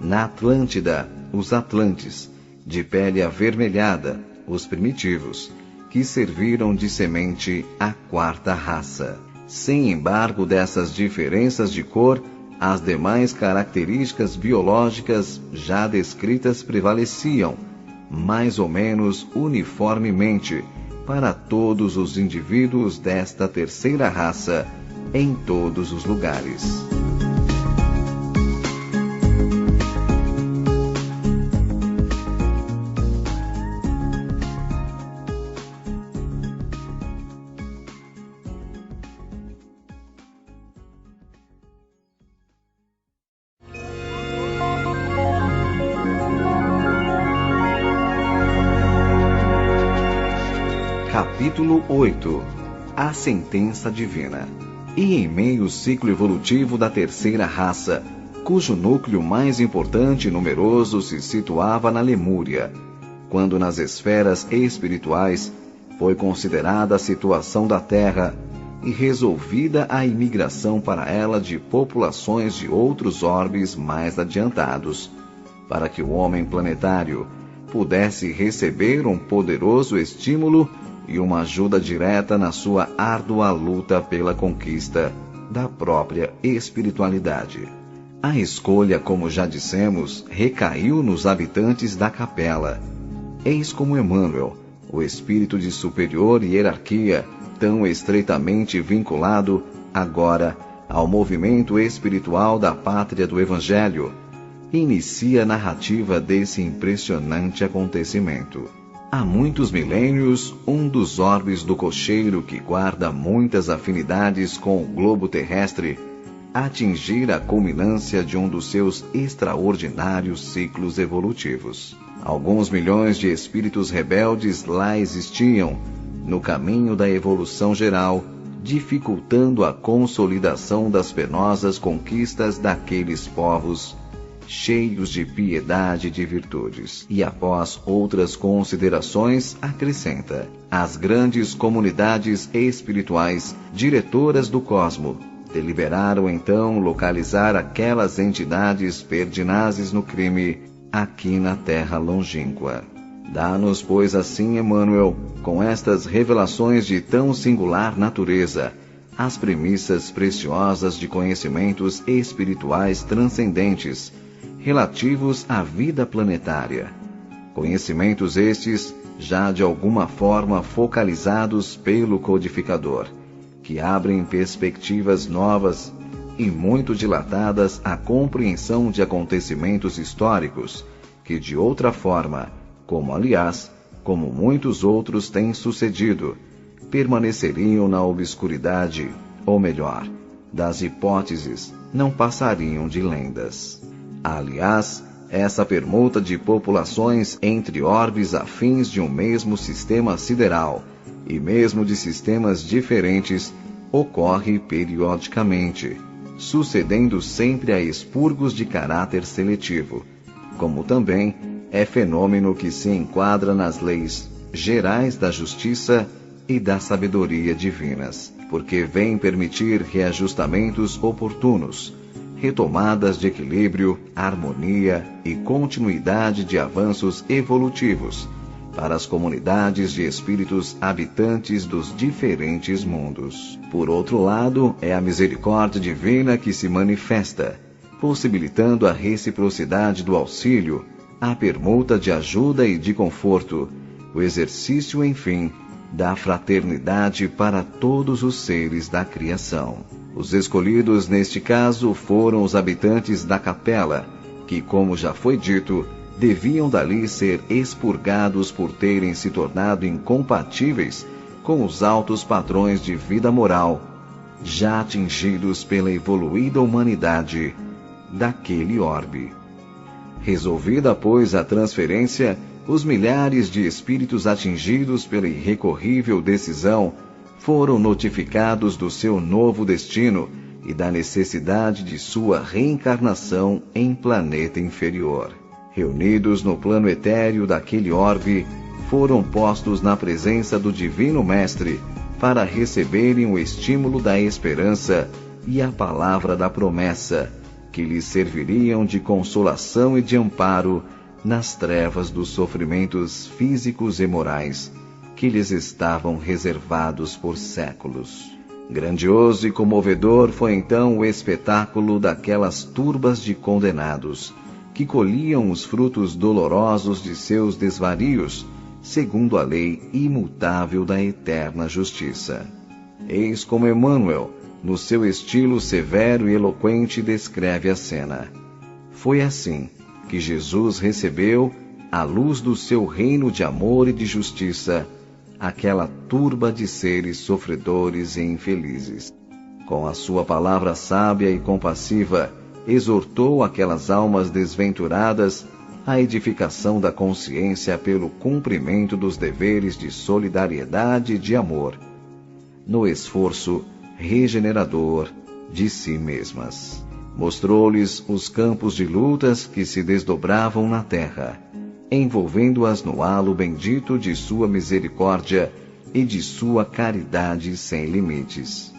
Na Atlântida, os atlantes, de pele avermelhada, os primitivos, que serviram de semente à quarta raça. Sem embargo dessas diferenças de cor, as demais características biológicas já descritas prevaleciam, mais ou menos uniformemente, para todos os indivíduos desta terceira raça, em todos os lugares. Capítulo 8. A sentença divina. E em meio ciclo evolutivo da terceira raça, cujo núcleo mais importante e numeroso se situava na Lemúria, quando nas esferas espirituais foi considerada a situação da Terra e resolvida a imigração para ela de populações de outros orbes mais adiantados, para que o homem planetário pudesse receber um poderoso estímulo e uma ajuda direta na sua árdua luta pela conquista da própria espiritualidade. A escolha, como já dissemos, recaiu nos habitantes da capela. Eis como Emmanuel, o espírito de superior hierarquia, tão estreitamente vinculado, agora, ao movimento espiritual da pátria do Evangelho, inicia a narrativa desse impressionante acontecimento. Há muitos milênios, um dos orbes do cocheiro que guarda muitas afinidades com o globo terrestre, atingira a culminância de um dos seus extraordinários ciclos evolutivos. Alguns milhões de espíritos rebeldes lá existiam, no caminho da evolução geral, dificultando a consolidação das penosas conquistas daqueles povos cheios de piedade e de virtudes. E após outras considerações, acrescenta: as grandes comunidades espirituais, diretoras do cosmo, deliberaram então localizar aquelas entidades pertinazes no crime, aqui na terra longínqua. Dá-nos, pois, assim, Emmanuel, com estas revelações de tão singular natureza, as premissas preciosas de conhecimentos espirituais transcendentes, relativos à vida planetária. Conhecimentos estes, já de alguma forma focalizados pelo codificador, que abrem perspectivas novas e muito dilatadas à compreensão de acontecimentos históricos, que de outra forma, como muitos outros têm sucedido, permaneceriam na obscuridade, ou melhor, das hipóteses, não passariam de lendas. Aliás, essa permuta de populações entre orbes afins de um mesmo sistema sideral, e mesmo de sistemas diferentes, ocorre periodicamente, sucedendo sempre a expurgos de caráter seletivo, como também é fenômeno que se enquadra nas leis gerais da justiça e da sabedoria divinas, porque vem permitir reajustamentos oportunos, retomadas de equilíbrio, harmonia e continuidade de avanços evolutivos para as comunidades de espíritos habitantes dos diferentes mundos. Por outro lado, é a misericórdia divina que se manifesta, possibilitando a reciprocidade do auxílio, a permuta de ajuda e de conforto, o exercício, enfim, da fraternidade para todos os seres da criação. Os escolhidos neste caso foram os habitantes da capela, que, como já foi dito, deviam dali ser expurgados por terem se tornado incompatíveis com os altos padrões de vida moral, já atingidos pela evoluída humanidade daquele orbe. Resolvida, pois, a transferência, os milhares de espíritos atingidos pela irrecorrível decisão foram notificados do seu novo destino e da necessidade de sua reencarnação em planeta inferior. Reunidos no plano etéreo daquele orbe, foram postos na presença do Divino Mestre para receberem o estímulo da esperança e a palavra da promessa, que lhes serviriam de consolação e de amparo nas trevas dos sofrimentos físicos e morais que lhes estavam reservados por séculos. Grandioso e comovedor foi então o espetáculo daquelas turbas de condenados, que colhiam os frutos dolorosos de seus desvarios, segundo a lei imutável da eterna justiça. Eis como Emmanuel, no seu estilo severo e eloquente, descreve a cena. Foi assim que Jesus recebeu, à luz do seu reino de amor e de justiça, aquela turba de seres sofredores e infelizes. Com a sua palavra sábia e compassiva, exortou aquelas almas desventuradas à edificação da consciência pelo cumprimento dos deveres de solidariedade e de amor, no esforço regenerador de si mesmas. Mostrou-lhes os campos de lutas que se desdobravam na terra, envolvendo-as no halo bendito de sua misericórdia e de sua caridade sem limites.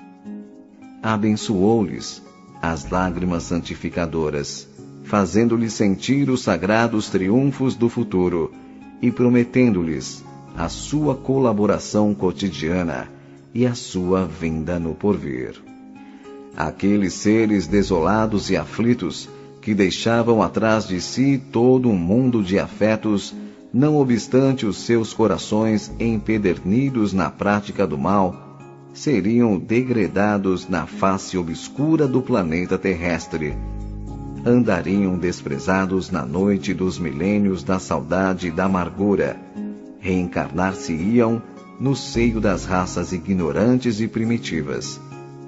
Abençoou-lhes as lágrimas santificadoras, fazendo-lhes sentir os sagrados triunfos do futuro e prometendo-lhes a sua colaboração cotidiana e a sua vinda no porvir. Aqueles seres desolados e aflitos, que deixavam atrás de si todo um mundo de afetos, não obstante os seus corações empedernidos na prática do mal, seriam degredados na face obscura do planeta terrestre. Andariam desprezados na noite dos milênios da saudade e da amargura. Reencarnar-se-iam no seio das raças ignorantes e primitivas,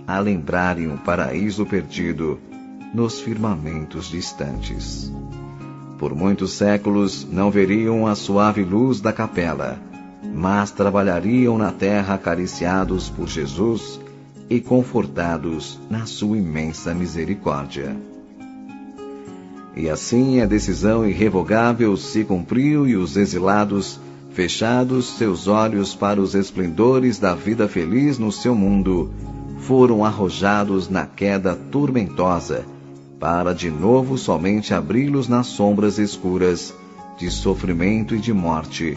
a lembrarem o paraíso perdido nos firmamentos distantes. Por muitos séculos não veriam a suave luz da capela, mas trabalhariam na terra acariciados por Jesus e confortados na sua imensa misericórdia. E assim a decisão irrevogável se cumpriu e os exilados, fechados seus olhos para os esplendores da vida feliz no seu mundo, foram arrojados na queda tormentosa, para de novo somente abri-los nas sombras escuras de sofrimento e de morte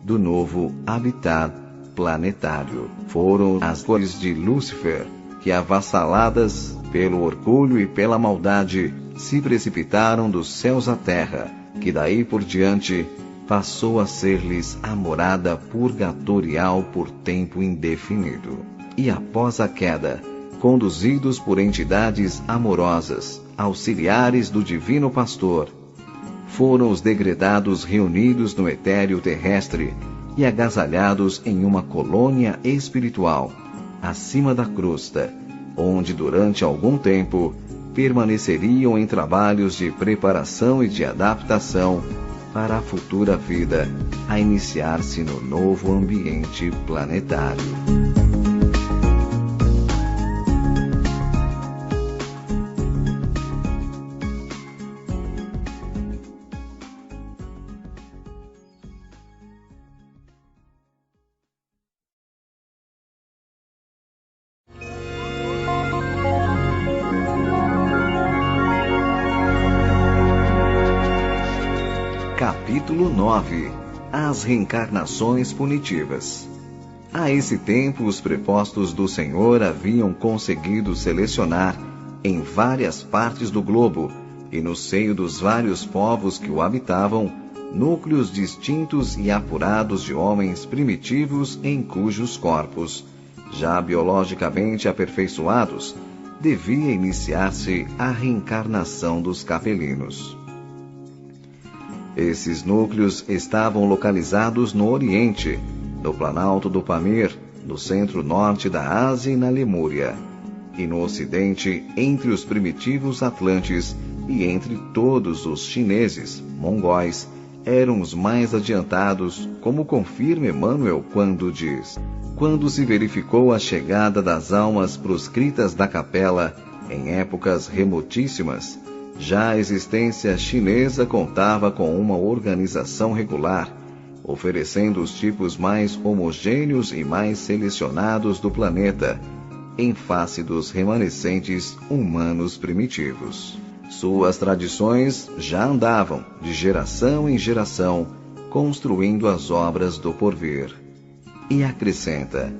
do novo habitat planetário. Foram as cores de Lúcifer que, avassaladas pelo orgulho e pela maldade, se precipitaram dos céus à terra, que daí por diante passou a ser-lhes a morada purgatorial por tempo indefinido. E após a queda, conduzidos por entidades amorosas, auxiliares do Divino Pastor, foram os degredados reunidos no etéreo terrestre e agasalhados em uma colônia espiritual, acima da crosta, onde durante algum tempo permaneceriam em trabalhos de preparação e de adaptação para a futura vida, a iniciar-se no novo ambiente planetário. Capítulo 9. As reencarnações punitivas. A esse tempo, os prepostos do Senhor haviam conseguido selecionar, em várias partes do globo, e no seio dos vários povos que o habitavam, núcleos distintos e apurados de homens primitivos em cujos corpos, já biologicamente aperfeiçoados, devia iniciar-se a reencarnação dos capelinos. Esses núcleos estavam localizados no Oriente, no Planalto do Pamir, no centro-norte da Ásia e na Lemúria, e no Ocidente, entre os primitivos Atlantes e entre todos os chineses, mongóis, eram os mais adiantados, como confirma Emmanuel quando diz: quando se verificou a chegada das almas proscritas da capela, em épocas remotíssimas, já a existência chinesa contava com uma organização regular, oferecendo os tipos mais homogêneos e mais selecionados do planeta, em face dos remanescentes humanos primitivos. Suas tradições já andavam, de geração em geração, construindo as obras do porvir. E acrescenta: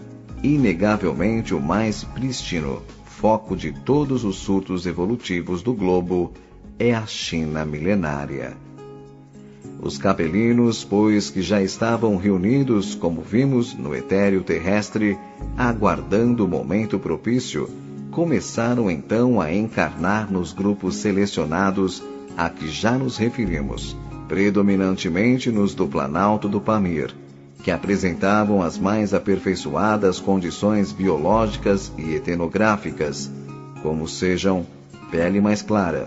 inegavelmente o mais prístino, foco de todos os surtos evolutivos do globo, é a China milenária. Os capelinos, pois que já estavam reunidos, como vimos, no etéreo terrestre, aguardando o momento propício, começaram então a encarnar nos grupos selecionados a que já nos referimos, predominantemente nos do Planalto do Pamir, que apresentavam as mais aperfeiçoadas condições biológicas e etnográficas, como sejam pele mais clara,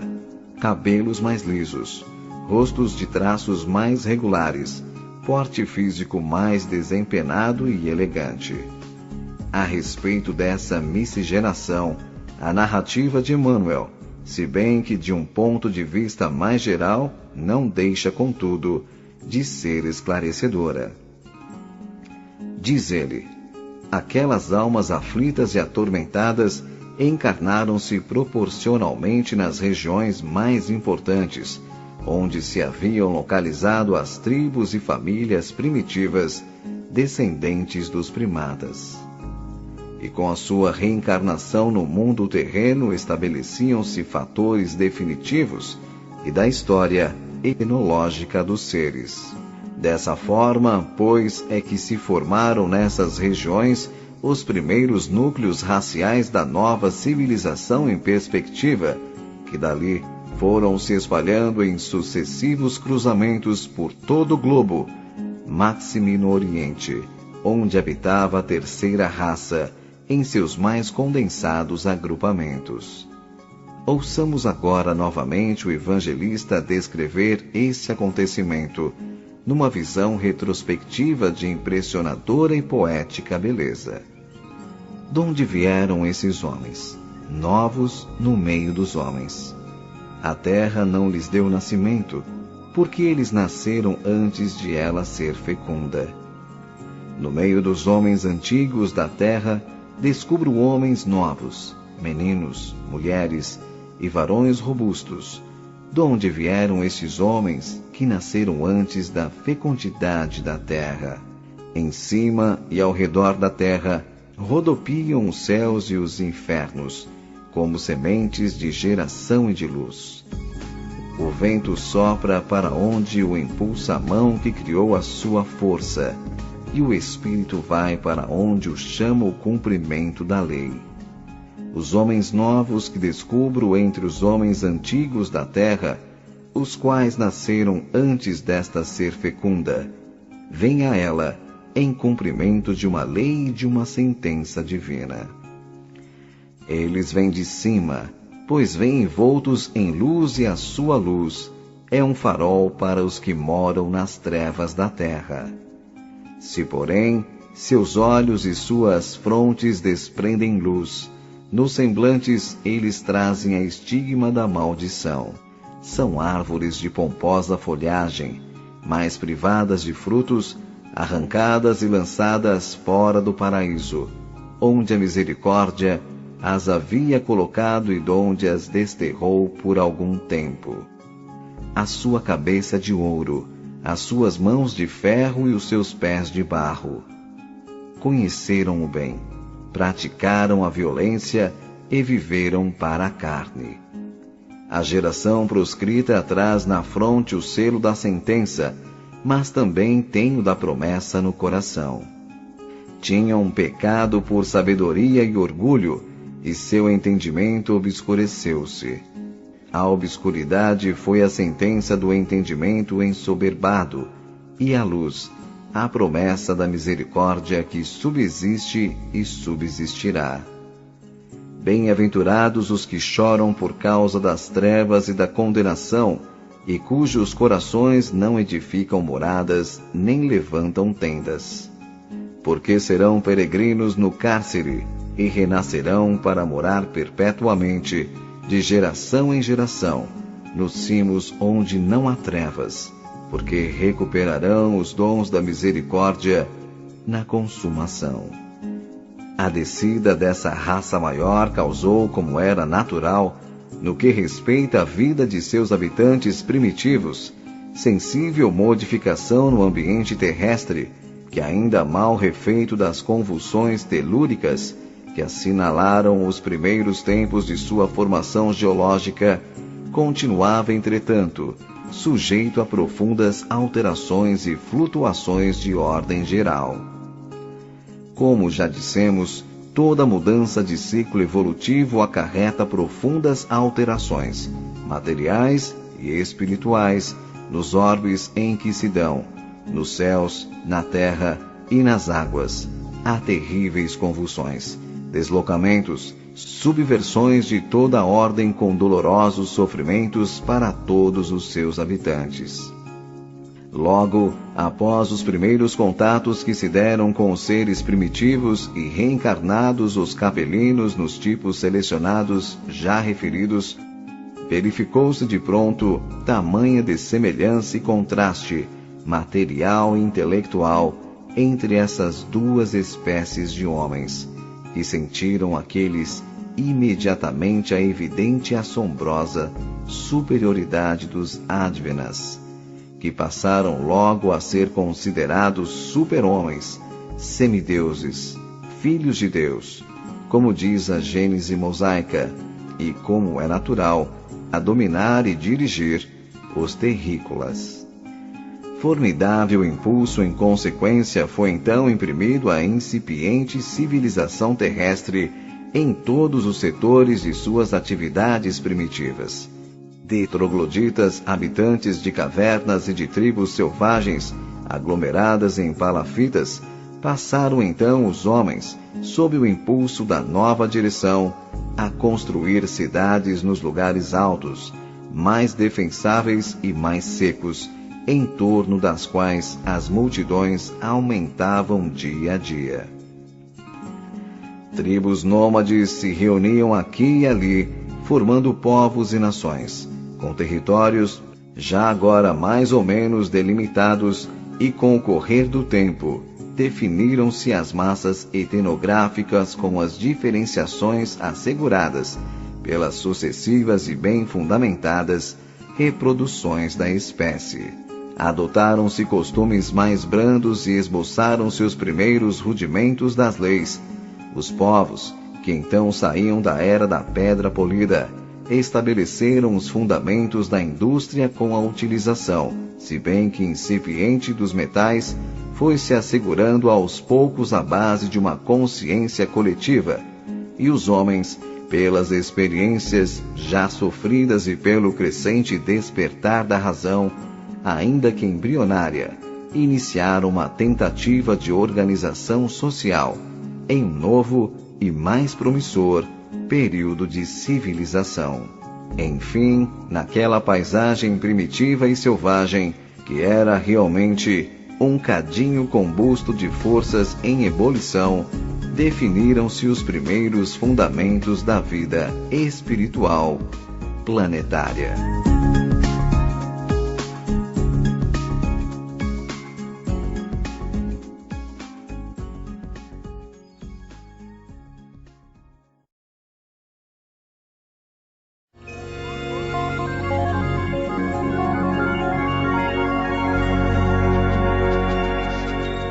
cabelos mais lisos, rostos de traços mais regulares, porte físico mais desempenado e elegante. A respeito dessa miscigenação, a narrativa de Emmanuel, se bem que de um ponto de vista mais geral, não deixa, contudo, de ser esclarecedora. Diz ele: aquelas almas aflitas e atormentadas encarnaram-se proporcionalmente nas regiões mais importantes, onde se haviam localizado as tribos e famílias primitivas, descendentes dos primatas. E com a sua reencarnação no mundo terreno estabeleciam-se fatores definitivos e da história etnológica dos seres. Dessa forma, pois, é que se formaram nessas regiões os primeiros núcleos raciais da nova civilização em perspectiva, que dali foram se espalhando em sucessivos cruzamentos por todo o globo, máxime no Oriente, onde habitava a terceira raça, em seus mais condensados agrupamentos. Ouçamos agora novamente o evangelista descrever esse acontecimento, numa visão retrospectiva de impressionadora e poética beleza. Donde vieram esses homens, novos no meio dos homens? A terra não lhes deu nascimento, porque eles nasceram antes de ela ser fecunda. No meio dos homens antigos da terra, descubro homens novos, meninos, mulheres e varões robustos. Donde vieram esses homens que nasceram antes da fecundidade da terra? Em cima e ao redor da terra, rodopiam os céus e os infernos, como sementes de geração e de luz. O vento sopra para onde o impulsa a mão que criou a sua força, e o Espírito vai para onde o chama o cumprimento da lei. Os homens novos que descubro entre os homens antigos da terra, os quais nasceram antes desta ser fecunda, vêm a ela em cumprimento de uma lei e de uma sentença divina. Eles vêm de cima, pois vêm envoltos em luz, e a sua luz é um farol para os que moram nas trevas da terra. Se, porém, seus olhos e suas frontes desprendem luz, nos semblantes eles trazem a estigma da maldição. São árvores de pomposa folhagem, mas privadas de frutos, arrancadas e lançadas fora do paraíso, onde a misericórdia as havia colocado e donde as desterrou por algum tempo. A sua cabeça de ouro, as suas mãos de ferro e os seus pés de barro. Conheceram o bem, praticaram a violência e viveram para a carne. A geração proscrita traz na fronte o selo da sentença, mas também tem o da promessa no coração. Tinham pecado por sabedoria e orgulho, e seu entendimento obscureceu-se. A obscuridade foi a sentença do entendimento ensoberbado, e a luz, a promessa da misericórdia que subsiste e subsistirá. Bem-aventurados os que choram por causa das trevas e da condenação, e cujos corações não edificam moradas, nem levantam tendas. Porque serão peregrinos no cárcere, e renascerão para morar perpetuamente, de geração em geração, nos cimos onde não há trevas, porque recuperarão os dons da misericórdia na consumação. A descida dessa raça maior causou, como era natural, no que respeita à vida de seus habitantes primitivos, sensível modificação no ambiente terrestre, que ainda mal refeito das convulsões telúricas que assinalaram os primeiros tempos de sua formação geológica, continuava, entretanto, sujeito a profundas alterações e flutuações de ordem geral. Como já dissemos, toda mudança de ciclo evolutivo acarreta profundas alterações, materiais e espirituais, nos orbes em que se dão, nos céus, na terra e nas águas. Há terríveis convulsões, deslocamentos, subversões de toda a ordem com dolorosos sofrimentos para todos os seus habitantes. Logo, após os primeiros contatos que se deram com os seres primitivos e reencarnados os capelinos nos tipos selecionados já referidos, verificou-se de pronto tamanha dessemelhança e contraste, material e intelectual, entre essas duas espécies de homens, que sentiram aqueles imediatamente a evidente e assombrosa superioridade dos Advenas, que passaram logo a ser considerados super-homens, semideuses, filhos de Deus, como diz a Gênese mosaica, e como é natural, a dominar e dirigir os terrícolas. Formidável impulso em consequência foi então imprimido à incipiente civilização terrestre em todos os setores de suas atividades primitivas. De trogloditas habitantes de cavernas e de tribos selvagens, aglomeradas em palafitas, passaram então os homens, sob o impulso da nova direção, a construir cidades nos lugares altos, mais defensáveis e mais secos, em torno das quais as multidões aumentavam dia a dia. Tribos nômades se reuniam aqui e ali, formando povos e nações, com territórios já agora mais ou menos delimitados, e com o correr do tempo, definiram-se as massas etnográficas com as diferenciações asseguradas pelas sucessivas e bem fundamentadas reproduções da espécie. Adotaram-se costumes mais brandos e esboçaram-se os primeiros rudimentos das leis. Os povos, que então saíam da era da pedra polida, estabeleceram os fundamentos da indústria com a utilização, se bem que incipiente, dos metais, foi-se assegurando aos poucos a base de uma consciência coletiva, e os homens, pelas experiências já sofridas e pelo crescente despertar da razão, ainda que embrionária, iniciaram uma tentativa de organização social em um novo e mais promissor período de civilização. Enfim, naquela paisagem primitiva e selvagem, que era realmente um cadinho combusto de forças em ebulição, definiram-se os primeiros fundamentos da vida espiritual planetária.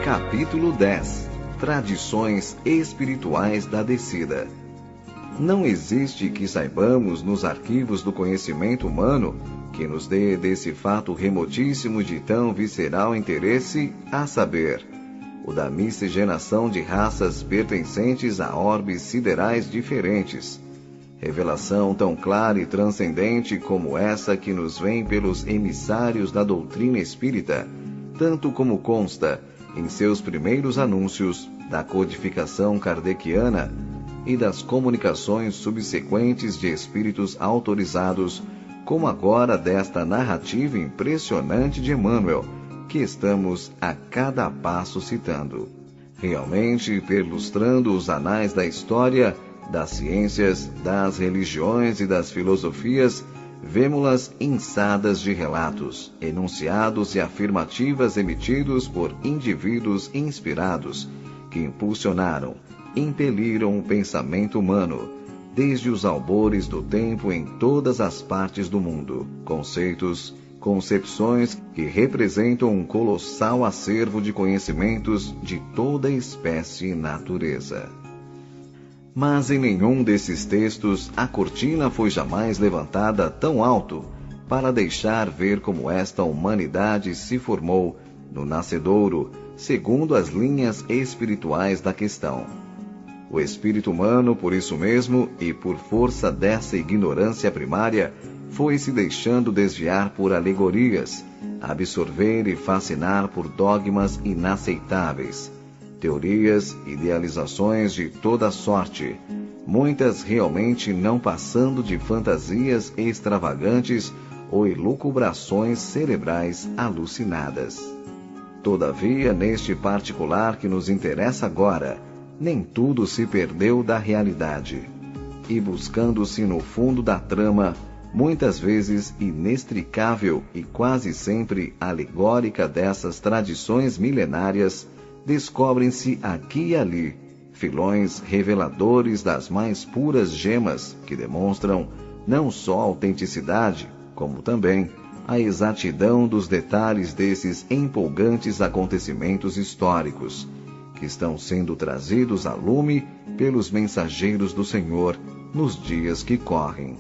Capítulo 10. Tradições espirituais da descida. Não existe que saibamos nos arquivos do conhecimento humano que nos dê desse fato remotíssimo de tão visceral interesse, a saber, o da miscigenação de raças pertencentes a orbes siderais diferentes. Revelação tão clara e transcendente como essa que nos vem pelos emissários da doutrina espírita, tanto como consta em seus primeiros anúncios da codificação kardeciana e das comunicações subsequentes de espíritos autorizados, como agora desta narrativa impressionante de Emmanuel, que estamos a cada passo citando. Realmente, perlustrando os anais da história, das ciências, das religiões e das filosofias, vemo-las inçadas de relatos, enunciados e afirmativas emitidos por indivíduos inspirados, que impulsionaram, impeliram o pensamento humano, desde os albores do tempo em todas as partes do mundo, conceitos, concepções que representam um colossal acervo de conhecimentos de toda espécie e natureza. Mas em nenhum desses textos a cortina foi jamais levantada tão alto para deixar ver como esta humanidade se formou no nascedouro, segundo as linhas espirituais da questão. O espírito humano, por isso mesmo, e por força dessa ignorância primária, foi se deixando desviar por alegorias, absorver e fascinar por dogmas inaceitáveis, teorias, idealizações de toda sorte, muitas realmente não passando de fantasias extravagantes ou elucubrações cerebrais alucinadas. Todavia, neste particular que nos interessa agora, nem tudo se perdeu da realidade. E buscando-se no fundo da trama, muitas vezes inextricável e quase sempre alegórica dessas tradições milenárias, descobrem-se aqui e ali filões reveladores das mais puras gemas que demonstram não só a autenticidade, como também a exatidão dos detalhes desses empolgantes acontecimentos históricos, que estão sendo trazidos a lume pelos mensageiros do Senhor nos dias que correm.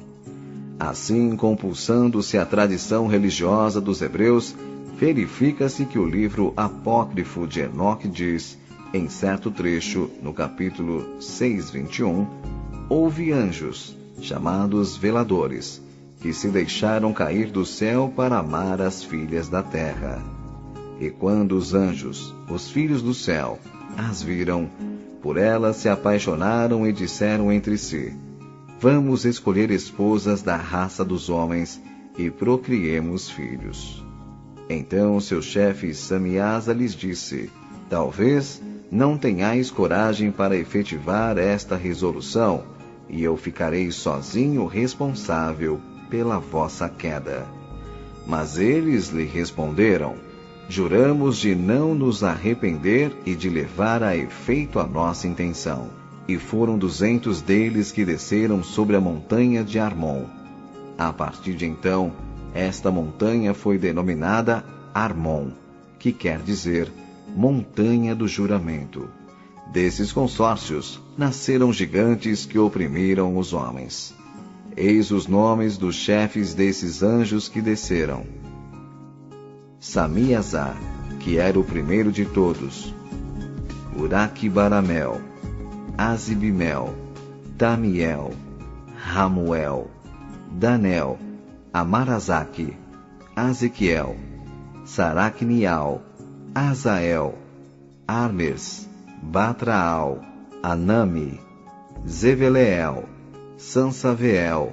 Assim, compulsando-se a tradição religiosa dos hebreus, verifica-se que o livro apócrifo de Enoque diz, em certo trecho, no capítulo 6:21, houve anjos, chamados veladores, que se deixaram cair do céu para amar as filhas da terra. E quando os anjos, os filhos do céu, as viram, por elas se apaixonaram e disseram entre si, vamos escolher esposas da raça dos homens e procriemos filhos. Então seu chefe Samiasa lhes disse, talvez não tenhais coragem para efetivar esta resolução, e eu ficarei sozinho responsável pela vossa queda. Mas eles lhe responderam, juramos de não nos arrepender e de levar a efeito a nossa intenção. E foram 200 deles que desceram sobre a montanha de Armon. A partir de então, esta montanha foi denominada Armon, que quer dizer montanha do juramento. Desses consórcios nasceram gigantes que oprimiram os homens. Eis os nomes dos chefes desses anjos que desceram. Samiasa, que era o primeiro de todos, Uraque-Baramel, Azibimel, Tamiel, Ramuel, Danel, Amarazaki, Azequiel, Saracnial, Azael, Armes, Batraal, Anami, Zeveleel, Sansaveel,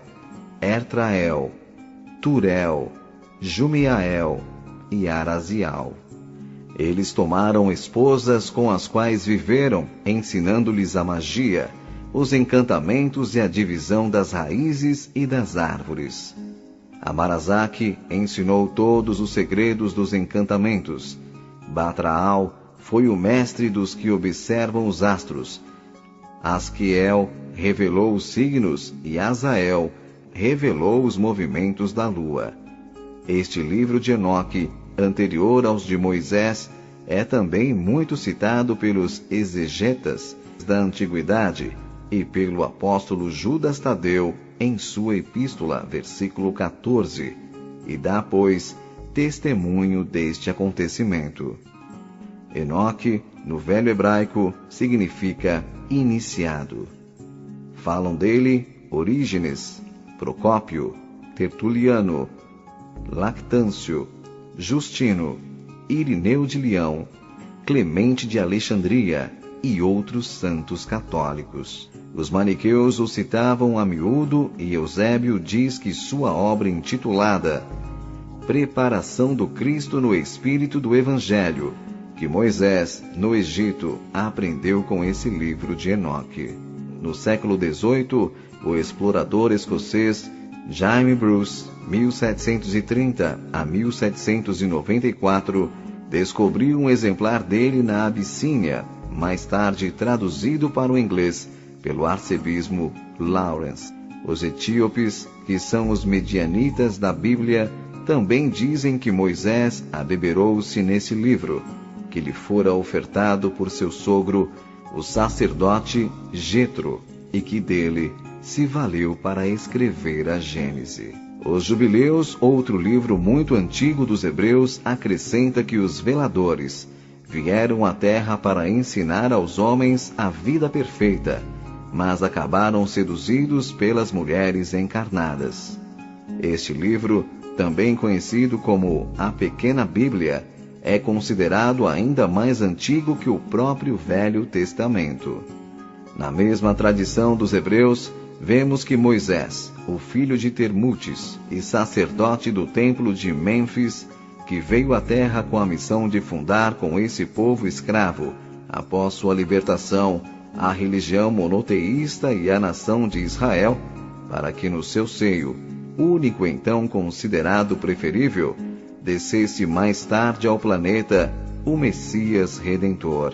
Ertrael, Turel, Jumiael e Arazial. Eles tomaram esposas com as quais viveram, ensinando-lhes a magia, os encantamentos e a divisão das raízes e das árvores. Amarazaki ensinou todos os segredos dos encantamentos. Batraal foi o mestre dos que observam os astros. Asquiel revelou os signos e Azael revelou os movimentos da lua. Este livro de Enoque, anterior aos de Moisés, é também muito citado pelos exegetas da antiguidade e pelo apóstolo Judas Tadeu em sua epístola, versículo 14, e dá, pois, testemunho deste acontecimento. Enoque, no velho hebraico, significa iniciado. Falam dele Orígenes, Procópio, Tertuliano, Lactâncio, Justino, Irineu de Leão, Clemente de Alexandria e outros santos católicos. Os maniqueus o citavam a miúdo e Eusébio diz que sua obra intitulada Preparação do Cristo no Espírito do Evangelho, que Moisés, no Egito, aprendeu com esse livro de Enoque. No século XVIII, o explorador escocês Jaime Bruce, 1730 a 1794, descobriu um exemplar dele na Abissínia, mais tarde traduzido para o inglês pelo arcebispo Lawrence. Os etíopes, que são os medianitas da Bíblia, também dizem que Moisés abeberou-se nesse livro, que lhe fora ofertado por seu sogro, o sacerdote Jetro, e que dele se valeu para escrever a Gênese. Os Jubileus, outro livro muito antigo dos hebreus, acrescenta que os veladores vieram à terra para ensinar aos homens a vida perfeita, mas acabaram seduzidos pelas mulheres encarnadas. Este livro, também conhecido como a Pequena Bíblia, é considerado ainda mais antigo que o próprio Velho Testamento. Na mesma tradição dos hebreus, vemos que Moisés, o filho de Termutes e sacerdote do templo de Mênfis, que veio à terra com a missão de fundar com esse povo escravo, após sua libertação, a religião monoteísta e a nação de Israel, para que no seu seio, único então considerado preferível, descesse mais tarde ao planeta o Messias Redentor.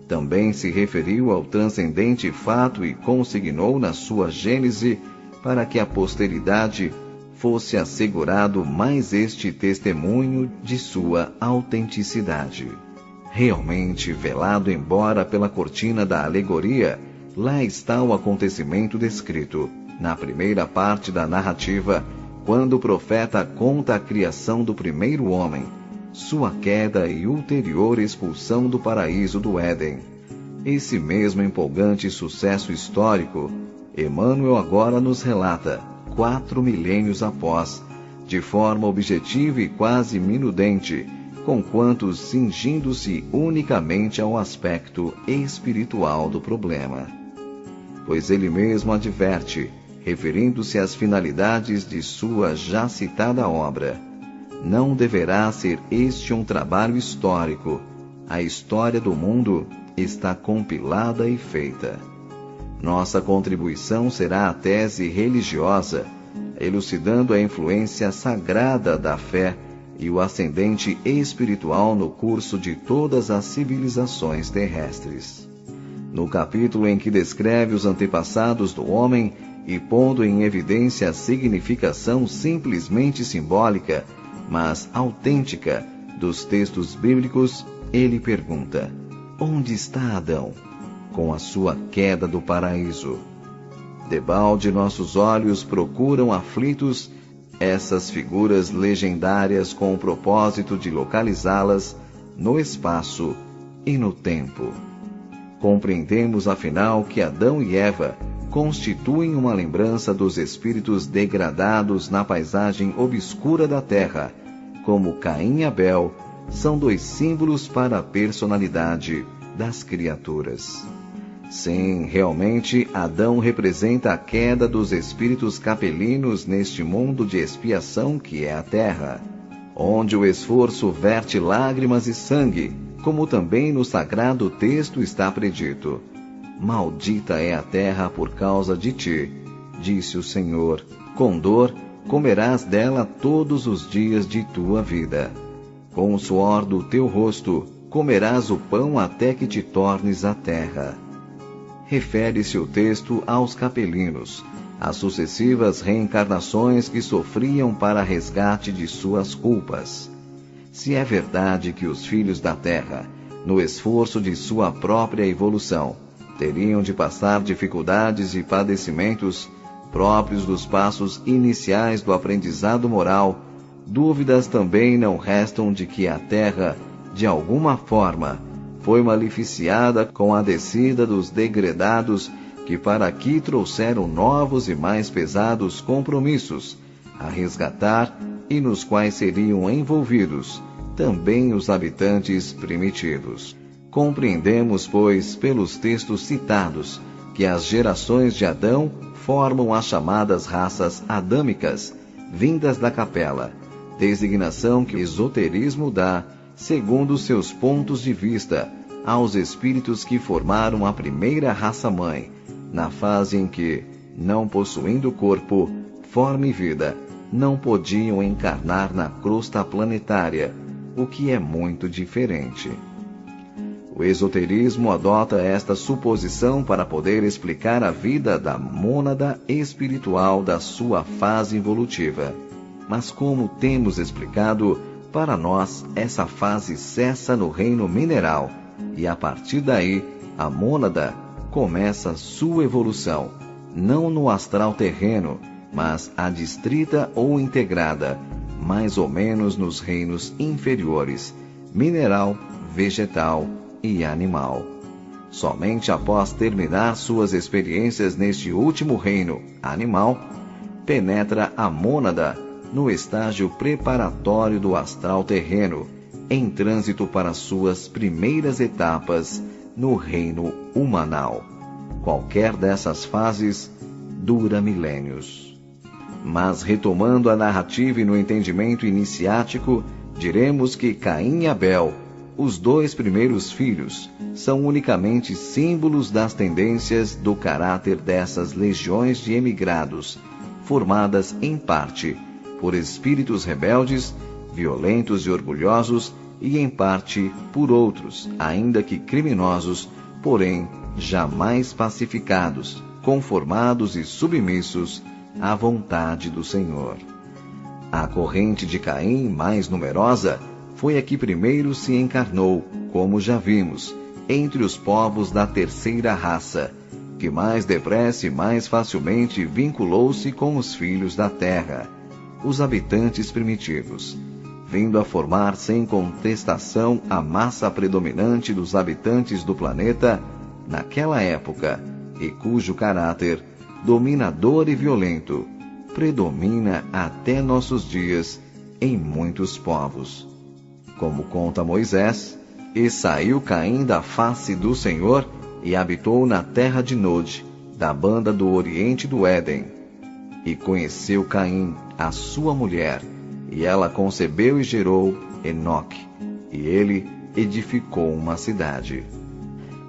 Também se referiu ao transcendente fato e consignou na sua Gênese para que a posteridade fosse assegurado mais este testemunho de sua autenticidade. Realmente velado embora pela cortina da alegoria, lá está o acontecimento descrito, na primeira parte da narrativa, quando o profeta conta a criação do primeiro homem, sua queda e ulterior expulsão do paraíso do Éden. Esse mesmo empolgante sucesso histórico, Emmanuel agora nos relata, 4 milênios após, de forma objetiva e quase minudente, conquanto cingindo-se unicamente ao aspecto espiritual do problema. Pois ele mesmo adverte, referindo-se às finalidades de sua já citada obra: não deverá ser este um trabalho histórico. A história do mundo está compilada e feita. Nossa contribuição será a tese religiosa, elucidando a influência sagrada da fé e o ascendente espiritual no curso de todas as civilizações terrestres. No capítulo em que descreve os antepassados do homem e pondo em evidência a significação simplesmente simbólica, mas autêntica, dos textos bíblicos, ele pergunta: onde está Adão? Com a sua queda do paraíso. Debalde nossos olhos procuram aflitos essas figuras legendárias com o propósito de localizá-las no espaço e no tempo. Compreendemos afinal que Adão e Eva constituem uma lembrança dos espíritos degradados na paisagem obscura da terra, como Caim e Abel são 2 símbolos para a personalidade das criaturas. Sim, realmente, Adão representa a queda dos espíritos capelinos neste mundo de expiação que é a terra, onde o esforço verte lágrimas e sangue, como também no sagrado texto está predito: maldita é a terra por causa de ti, disse o Senhor, com dor comerás dela todos os dias de tua vida. Com o suor do teu rosto comerás o pão até que te tornes a terra. Refere-se o texto aos capelinos, às sucessivas reencarnações que sofriam para resgate de suas culpas. Se é verdade que os filhos da Terra, no esforço de sua própria evolução, teriam de passar dificuldades e padecimentos próprios dos passos iniciais do aprendizado moral, dúvidas também não restam de que a Terra, de alguma forma, foi maleficiada com a descida dos degredados que para aqui trouxeram novos e mais pesados compromissos a resgatar e nos quais seriam envolvidos também os habitantes primitivos. Compreendemos, pois, pelos textos citados, que as gerações de Adão formam as chamadas raças adâmicas, vindas da capela, designação que o esoterismo dá, segundo seus pontos de vista, aos espíritos que formaram a primeira raça-mãe, na fase em que, não possuindo corpo, forma e vida, não podiam encarnar na crosta planetária, o que é muito diferente. O esoterismo adota esta suposição para poder explicar a vida da mônada espiritual da sua fase evolutiva. Mas como temos explicado, para nós essa fase cessa no reino mineral, e a partir daí a mônada começa sua evolução, não no astral terreno, mas adstrita ou integrada, mais ou menos nos reinos inferiores, mineral, vegetal e animal. Somente após terminar suas experiências neste último reino, animal, penetra a mônada no estágio preparatório do astral terreno, em trânsito para suas primeiras etapas no reino humanal. Qualquer dessas fases dura milênios. Mas retomando a narrativa e no entendimento iniciático, diremos que Caim e Abel, os dois primeiros filhos, são unicamente símbolos das tendências do caráter dessas legiões de emigrados, formadas em parte por espíritos rebeldes, violentos e orgulhosos, e em parte por outros, ainda que criminosos, porém jamais pacificados, conformados e submissos à vontade do Senhor. A corrente de Caim, mais numerosa, foi a que primeiro se encarnou, como já vimos, entre os povos da terceira raça, que mais depressa e mais facilmente vinculou-se com os filhos da terra, os habitantes primitivos, vindo a formar sem contestação a massa predominante dos habitantes do planeta naquela época, e cujo caráter, dominador e violento, predomina até nossos dias em muitos povos. Como conta Moisés, e saiu Caim da face do Senhor e habitou na terra de Nod, da banda do oriente do Éden. E conheceu Caim a sua mulher, e ela concebeu e gerou Enoque, e ele edificou uma cidade.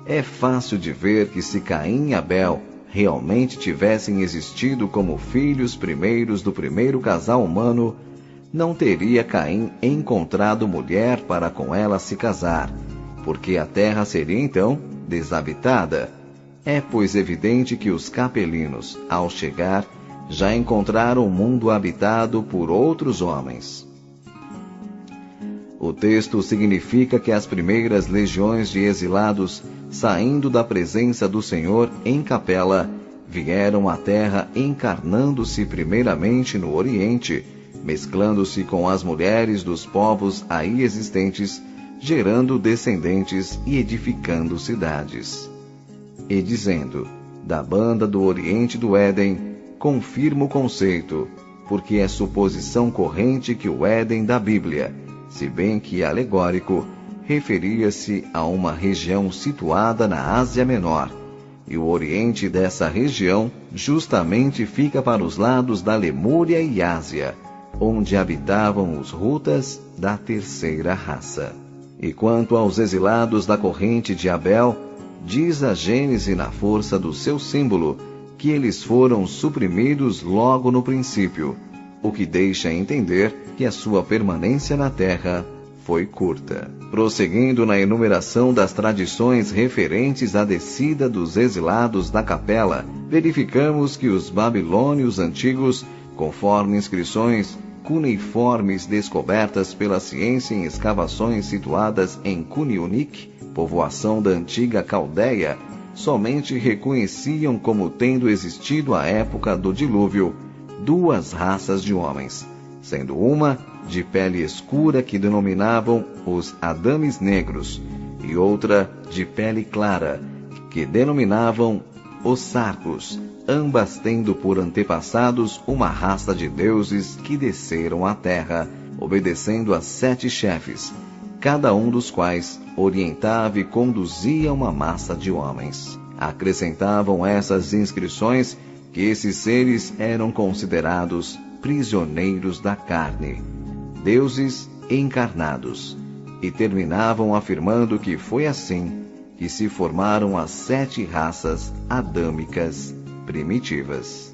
É fácil de ver que se Caim e Abel realmente tivessem existido como filhos primeiros do primeiro casal humano, não teria Caim encontrado mulher para com ela se casar, porque a terra seria então desabitada. É, pois, evidente que os capelinos, ao chegar, já encontraram o mundo habitado por outros homens. O texto significa que as primeiras legiões de exilados, saindo da presença do Senhor em capela, vieram à terra encarnando-se primeiramente no Oriente, mesclando-se com as mulheres dos povos aí existentes, gerando descendentes e edificando cidades. E dizendo, da banda do Oriente do Éden, confirma o conceito, porque é suposição corrente que o Éden da Bíblia, se bem que alegórico, referia-se a uma região situada na Ásia Menor, e o oriente dessa região justamente fica para os lados da Lemúria e Ásia, onde habitavam os Rutas da terceira raça. E quanto aos exilados da corrente de Abel, diz a Gênese na força do seu símbolo, que eles foram suprimidos logo no princípio, o que deixa entender que a sua permanência na terra foi curta. Prosseguindo na enumeração das tradições referentes à descida dos exilados da capela, verificamos que os babilônios antigos, conforme inscrições, cuneiformes descobertas pela ciência em escavações situadas em Cunionic, povoação da antiga Caldeia, somente reconheciam como tendo existido à época do dilúvio duas raças de homens, sendo uma de pele escura que denominavam os Adames negros e outra de pele clara que denominavam os Sarcos, ambas tendo por antepassados uma raça de deuses que desceram à terra, obedecendo a 7 chefes, cada um dos quais orientava e conduzia uma massa de homens. Acrescentavam essas inscrições que esses seres eram considerados prisioneiros da carne, deuses encarnados, e terminavam afirmando que foi assim que se formaram as 7 raças adâmicas primitivas.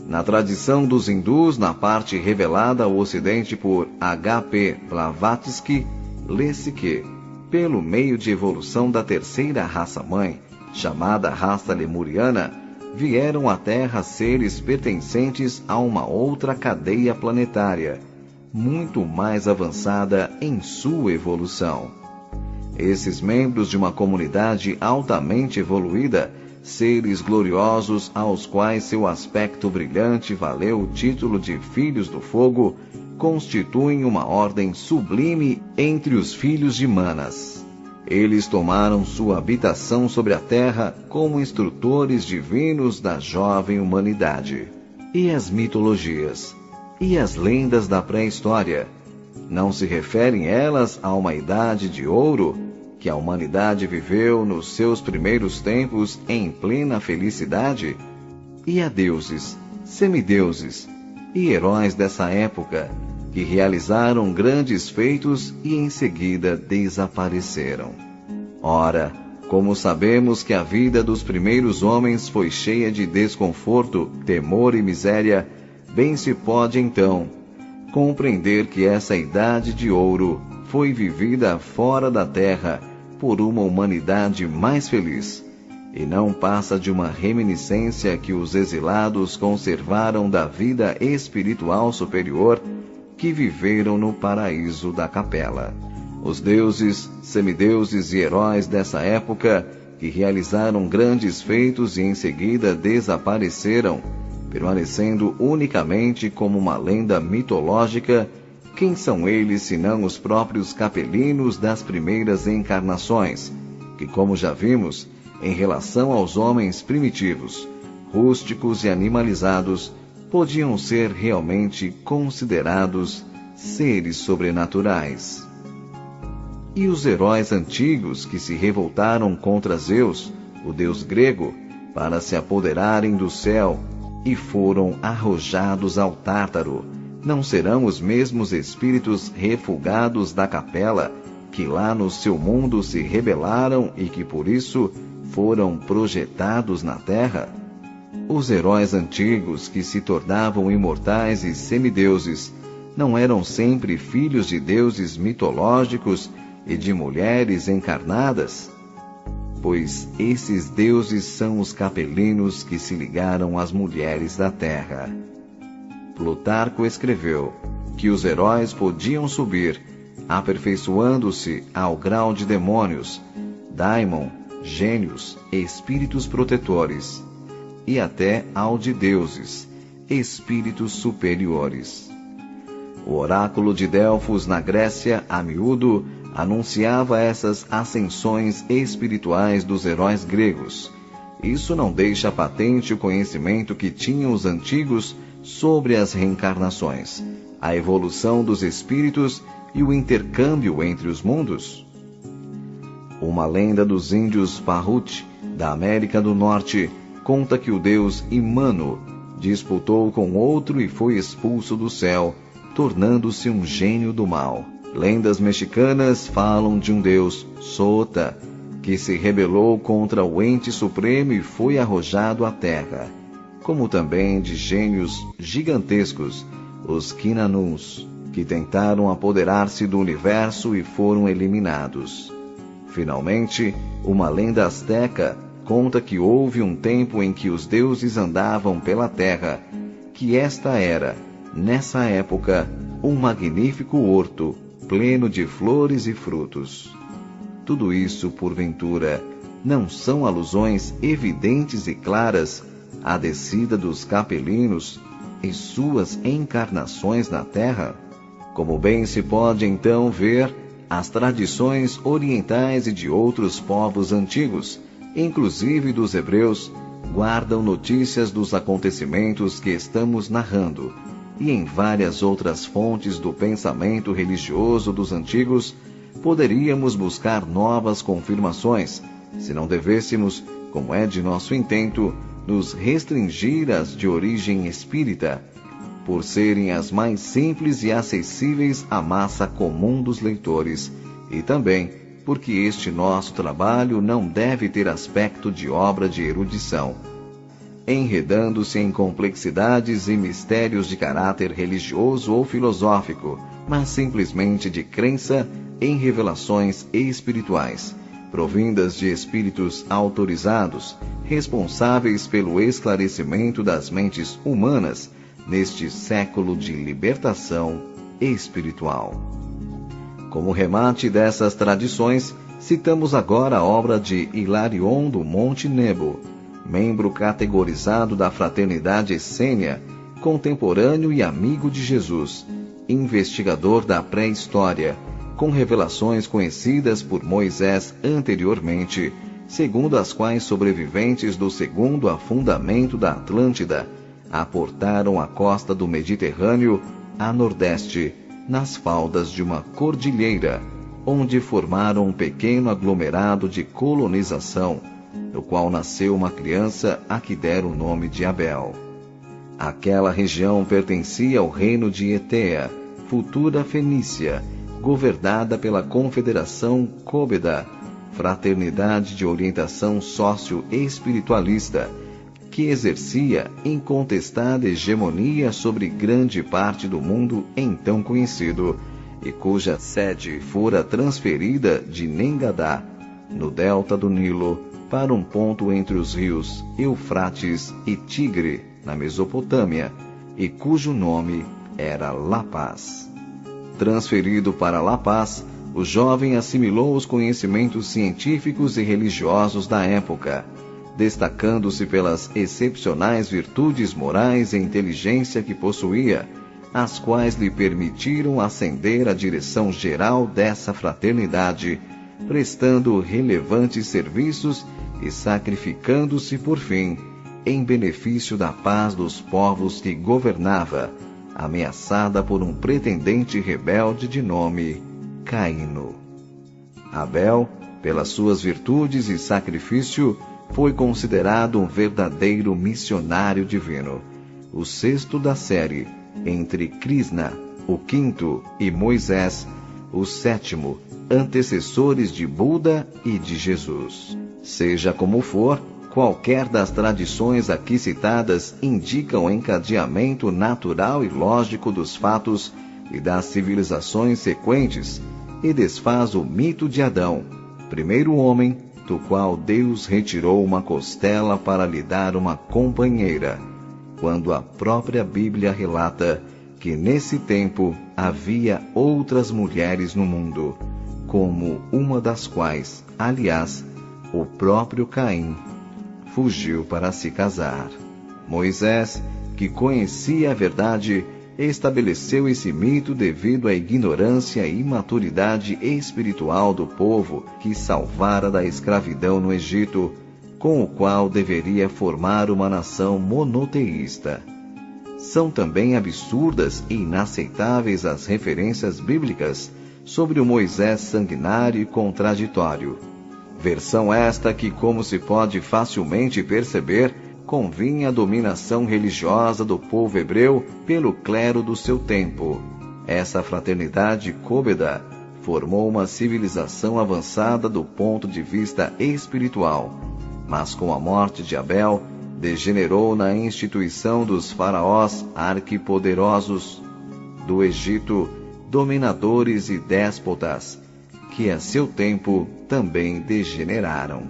Na tradição dos hindus, na parte revelada ao ocidente por H.P. Blavatsky, lê-se que, pelo meio de evolução da terceira raça-mãe, chamada raça lemuriana, vieram à Terra seres pertencentes a uma outra cadeia planetária, muito mais avançada em sua evolução. Esses membros de uma comunidade altamente evoluída, seres gloriosos aos quais seu aspecto brilhante valeu o título de Filhos do Fogo, constituem uma ordem sublime entre os filhos de Manas. Eles tomaram sua habitação sobre a terra como instrutores divinos da jovem humanidade. E as mitologias? E as lendas da pré-história? Não se referem elas a uma idade de ouro que a humanidade viveu nos seus primeiros tempos em plena felicidade? E a deuses, semideuses e heróis dessa época que realizaram grandes feitos e em seguida desapareceram? Ora, como sabemos que a vida dos primeiros homens foi cheia de desconforto, temor e miséria, bem se pode então compreender que essa idade de ouro foi vivida fora da terra por uma humanidade mais feliz, e não passa de uma reminiscência que os exilados conservaram da vida espiritual superior que viveram no paraíso da Capela. Os deuses, semideuses e heróis dessa época, que realizaram grandes feitos e em seguida desapareceram, permanecendo unicamente como uma lenda mitológica, quem são eles senão os próprios capelinos das primeiras encarnações, que, como já vimos, em relação aos homens primitivos, rústicos e animalizados, podiam ser realmente considerados seres sobrenaturais. E os heróis antigos que se revoltaram contra Zeus, o deus grego, para se apoderarem do céu e foram arrojados ao Tártaro, não serão os mesmos espíritos refugados da Capela que lá no seu mundo se rebelaram e que por isso foram projetados na Terra? Os heróis antigos que se tornavam imortais e semideuses não eram sempre filhos de deuses mitológicos e de mulheres encarnadas? Pois esses deuses são os capelinos que se ligaram às mulheres da terra. Plutarco escreveu que os heróis podiam subir, aperfeiçoando-se ao grau de demônios, daimon, gênios, espíritos protetores, e até ao de deuses, espíritos superiores. O oráculo de Delfos na Grécia, a miúdo, anunciava essas ascensões espirituais dos heróis gregos. Isso não deixa patente o conhecimento que tinham os antigos sobre as reencarnações, a evolução dos espíritos e o intercâmbio entre os mundos? Uma lenda dos índios Pahut, da América do Norte, conta que o deus Imano disputou com outro e foi expulso do céu, tornando-se um gênio do mal. Lendas mexicanas falam de um deus, Sota, que se rebelou contra o ente supremo e foi arrojado à terra, como também de gênios gigantescos, os Quinanuns, que tentaram apoderar-se do universo e foram eliminados. Finalmente, uma lenda asteca conta que houve um tempo em que os deuses andavam pela terra, que esta era, nessa época, um magnífico horto, pleno de flores e frutos. Tudo isso, porventura, não são alusões evidentes e claras à descida dos capelinos e suas encarnações na terra? Como bem se pode então ver, as tradições orientais e de outros povos antigos, inclusive dos hebreus, guardam notícias dos acontecimentos que estamos narrando, e em várias outras fontes do pensamento religioso dos antigos, poderíamos buscar novas confirmações, se não devêssemos, como é de nosso intento, nos restringir às de origem espírita, por serem as mais simples e acessíveis à massa comum dos leitores, e também porque este nosso trabalho não deve ter aspecto de obra de erudição, enredando-se em complexidades e mistérios de caráter religioso ou filosófico, mas simplesmente de crença em revelações espirituais, provindas de espíritos autorizados, responsáveis pelo esclarecimento das mentes humanas neste século de libertação espiritual. Como remate dessas tradições, citamos agora a obra de Hilarion do Monte Nebo, membro categorizado da Fraternidade Essênia, contemporâneo e amigo de Jesus, investigador da pré-história, com revelações conhecidas por Moisés anteriormente, segundo as quais sobreviventes do segundo afundamento da Atlântida aportaram a costa do Mediterrâneo a nordeste, nas faldas de uma cordilheira, onde formaram um pequeno aglomerado de colonização, do qual nasceu uma criança a que deram o nome de Abel. Aquela região pertencia ao reino de Etea, futura Fenícia, governada pela Confederação Cóbeda, fraternidade de orientação sócio-espiritualista, que exercia incontestada hegemonia sobre grande parte do mundo então conhecido, e cuja sede fora transferida de Nengadá, no delta do Nilo, para um ponto entre os rios Eufrates e Tigre, na Mesopotâmia, e cujo nome era La Paz. Transferido para La Paz, o jovem assimilou os conhecimentos científicos e religiosos da época, destacando-se pelas excepcionais virtudes morais e inteligência que possuía, as quais lhe permitiram ascender à direção geral dessa fraternidade, prestando relevantes serviços e sacrificando-se, por fim, em benefício da paz dos povos que governava, ameaçada por um pretendente rebelde de nome Caíno. Abel, pelas suas virtudes e sacrifício, foi considerado um verdadeiro missionário divino, o sexto da série, entre Krishna, o quinto, e Moisés, o sétimo, antecessores de Buda e de Jesus. Seja como for, qualquer das tradições aqui citadas indica o encadeamento natural e lógico dos fatos e das civilizações sequentes e desfaz o mito de Adão, primeiro homem, do qual Deus retirou uma costela para lhe dar uma companheira, quando a própria Bíblia relata que nesse tempo havia outras mulheres no mundo, como uma das quais, aliás, o próprio Caim fugiu para se casar. Moisés, que conhecia a verdade, estabeleceu esse mito devido à ignorância e imaturidade espiritual do povo que salvara da escravidão no Egito, com o qual deveria formar uma nação monoteísta. São também absurdas e inaceitáveis as referências bíblicas sobre o Moisés sanguinário e contraditório. Versão esta que, como se pode facilmente perceber, convinha a dominação religiosa do povo hebreu pelo clero do seu tempo. Essa fraternidade Cóbeda formou uma civilização avançada do ponto de vista espiritual, mas com a morte de Abel, degenerou na instituição dos faraós arquipoderosos do Egito, dominadores e déspotas, que a seu tempo também degeneraram.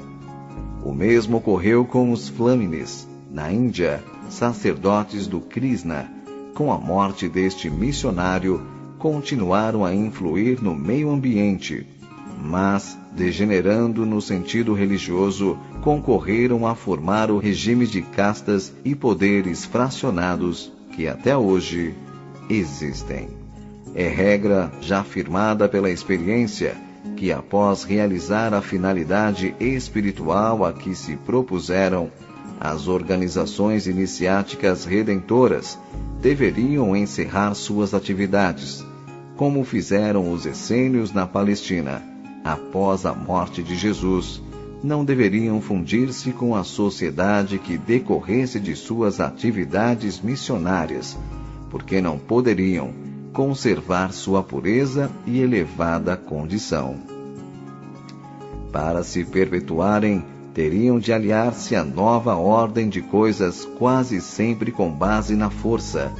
O mesmo ocorreu com os Flâmines, na Índia, sacerdotes do Krishna. Com a morte deste missionário, continuaram a influir no meio ambiente, mas, degenerando no sentido religioso, concorreram a formar o regime de castas e poderes fracionados que até hoje existem. É regra já firmada pela experiência que, após realizar a finalidade espiritual a que se propuseram, as organizações iniciáticas redentoras deveriam encerrar suas atividades, como fizeram os essênios na Palestina. Após a morte de Jesus, não deveriam fundir-se com a sociedade que decorresse de suas atividades missionárias, porque não poderiam conservar sua pureza e elevada condição. Para se perpetuarem, teriam de aliar-se à nova ordem de coisas, quase sempre com base na força,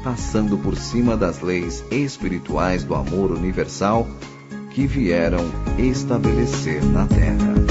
passando por cima das leis espirituais do amor universal que vieram estabelecer na Terra.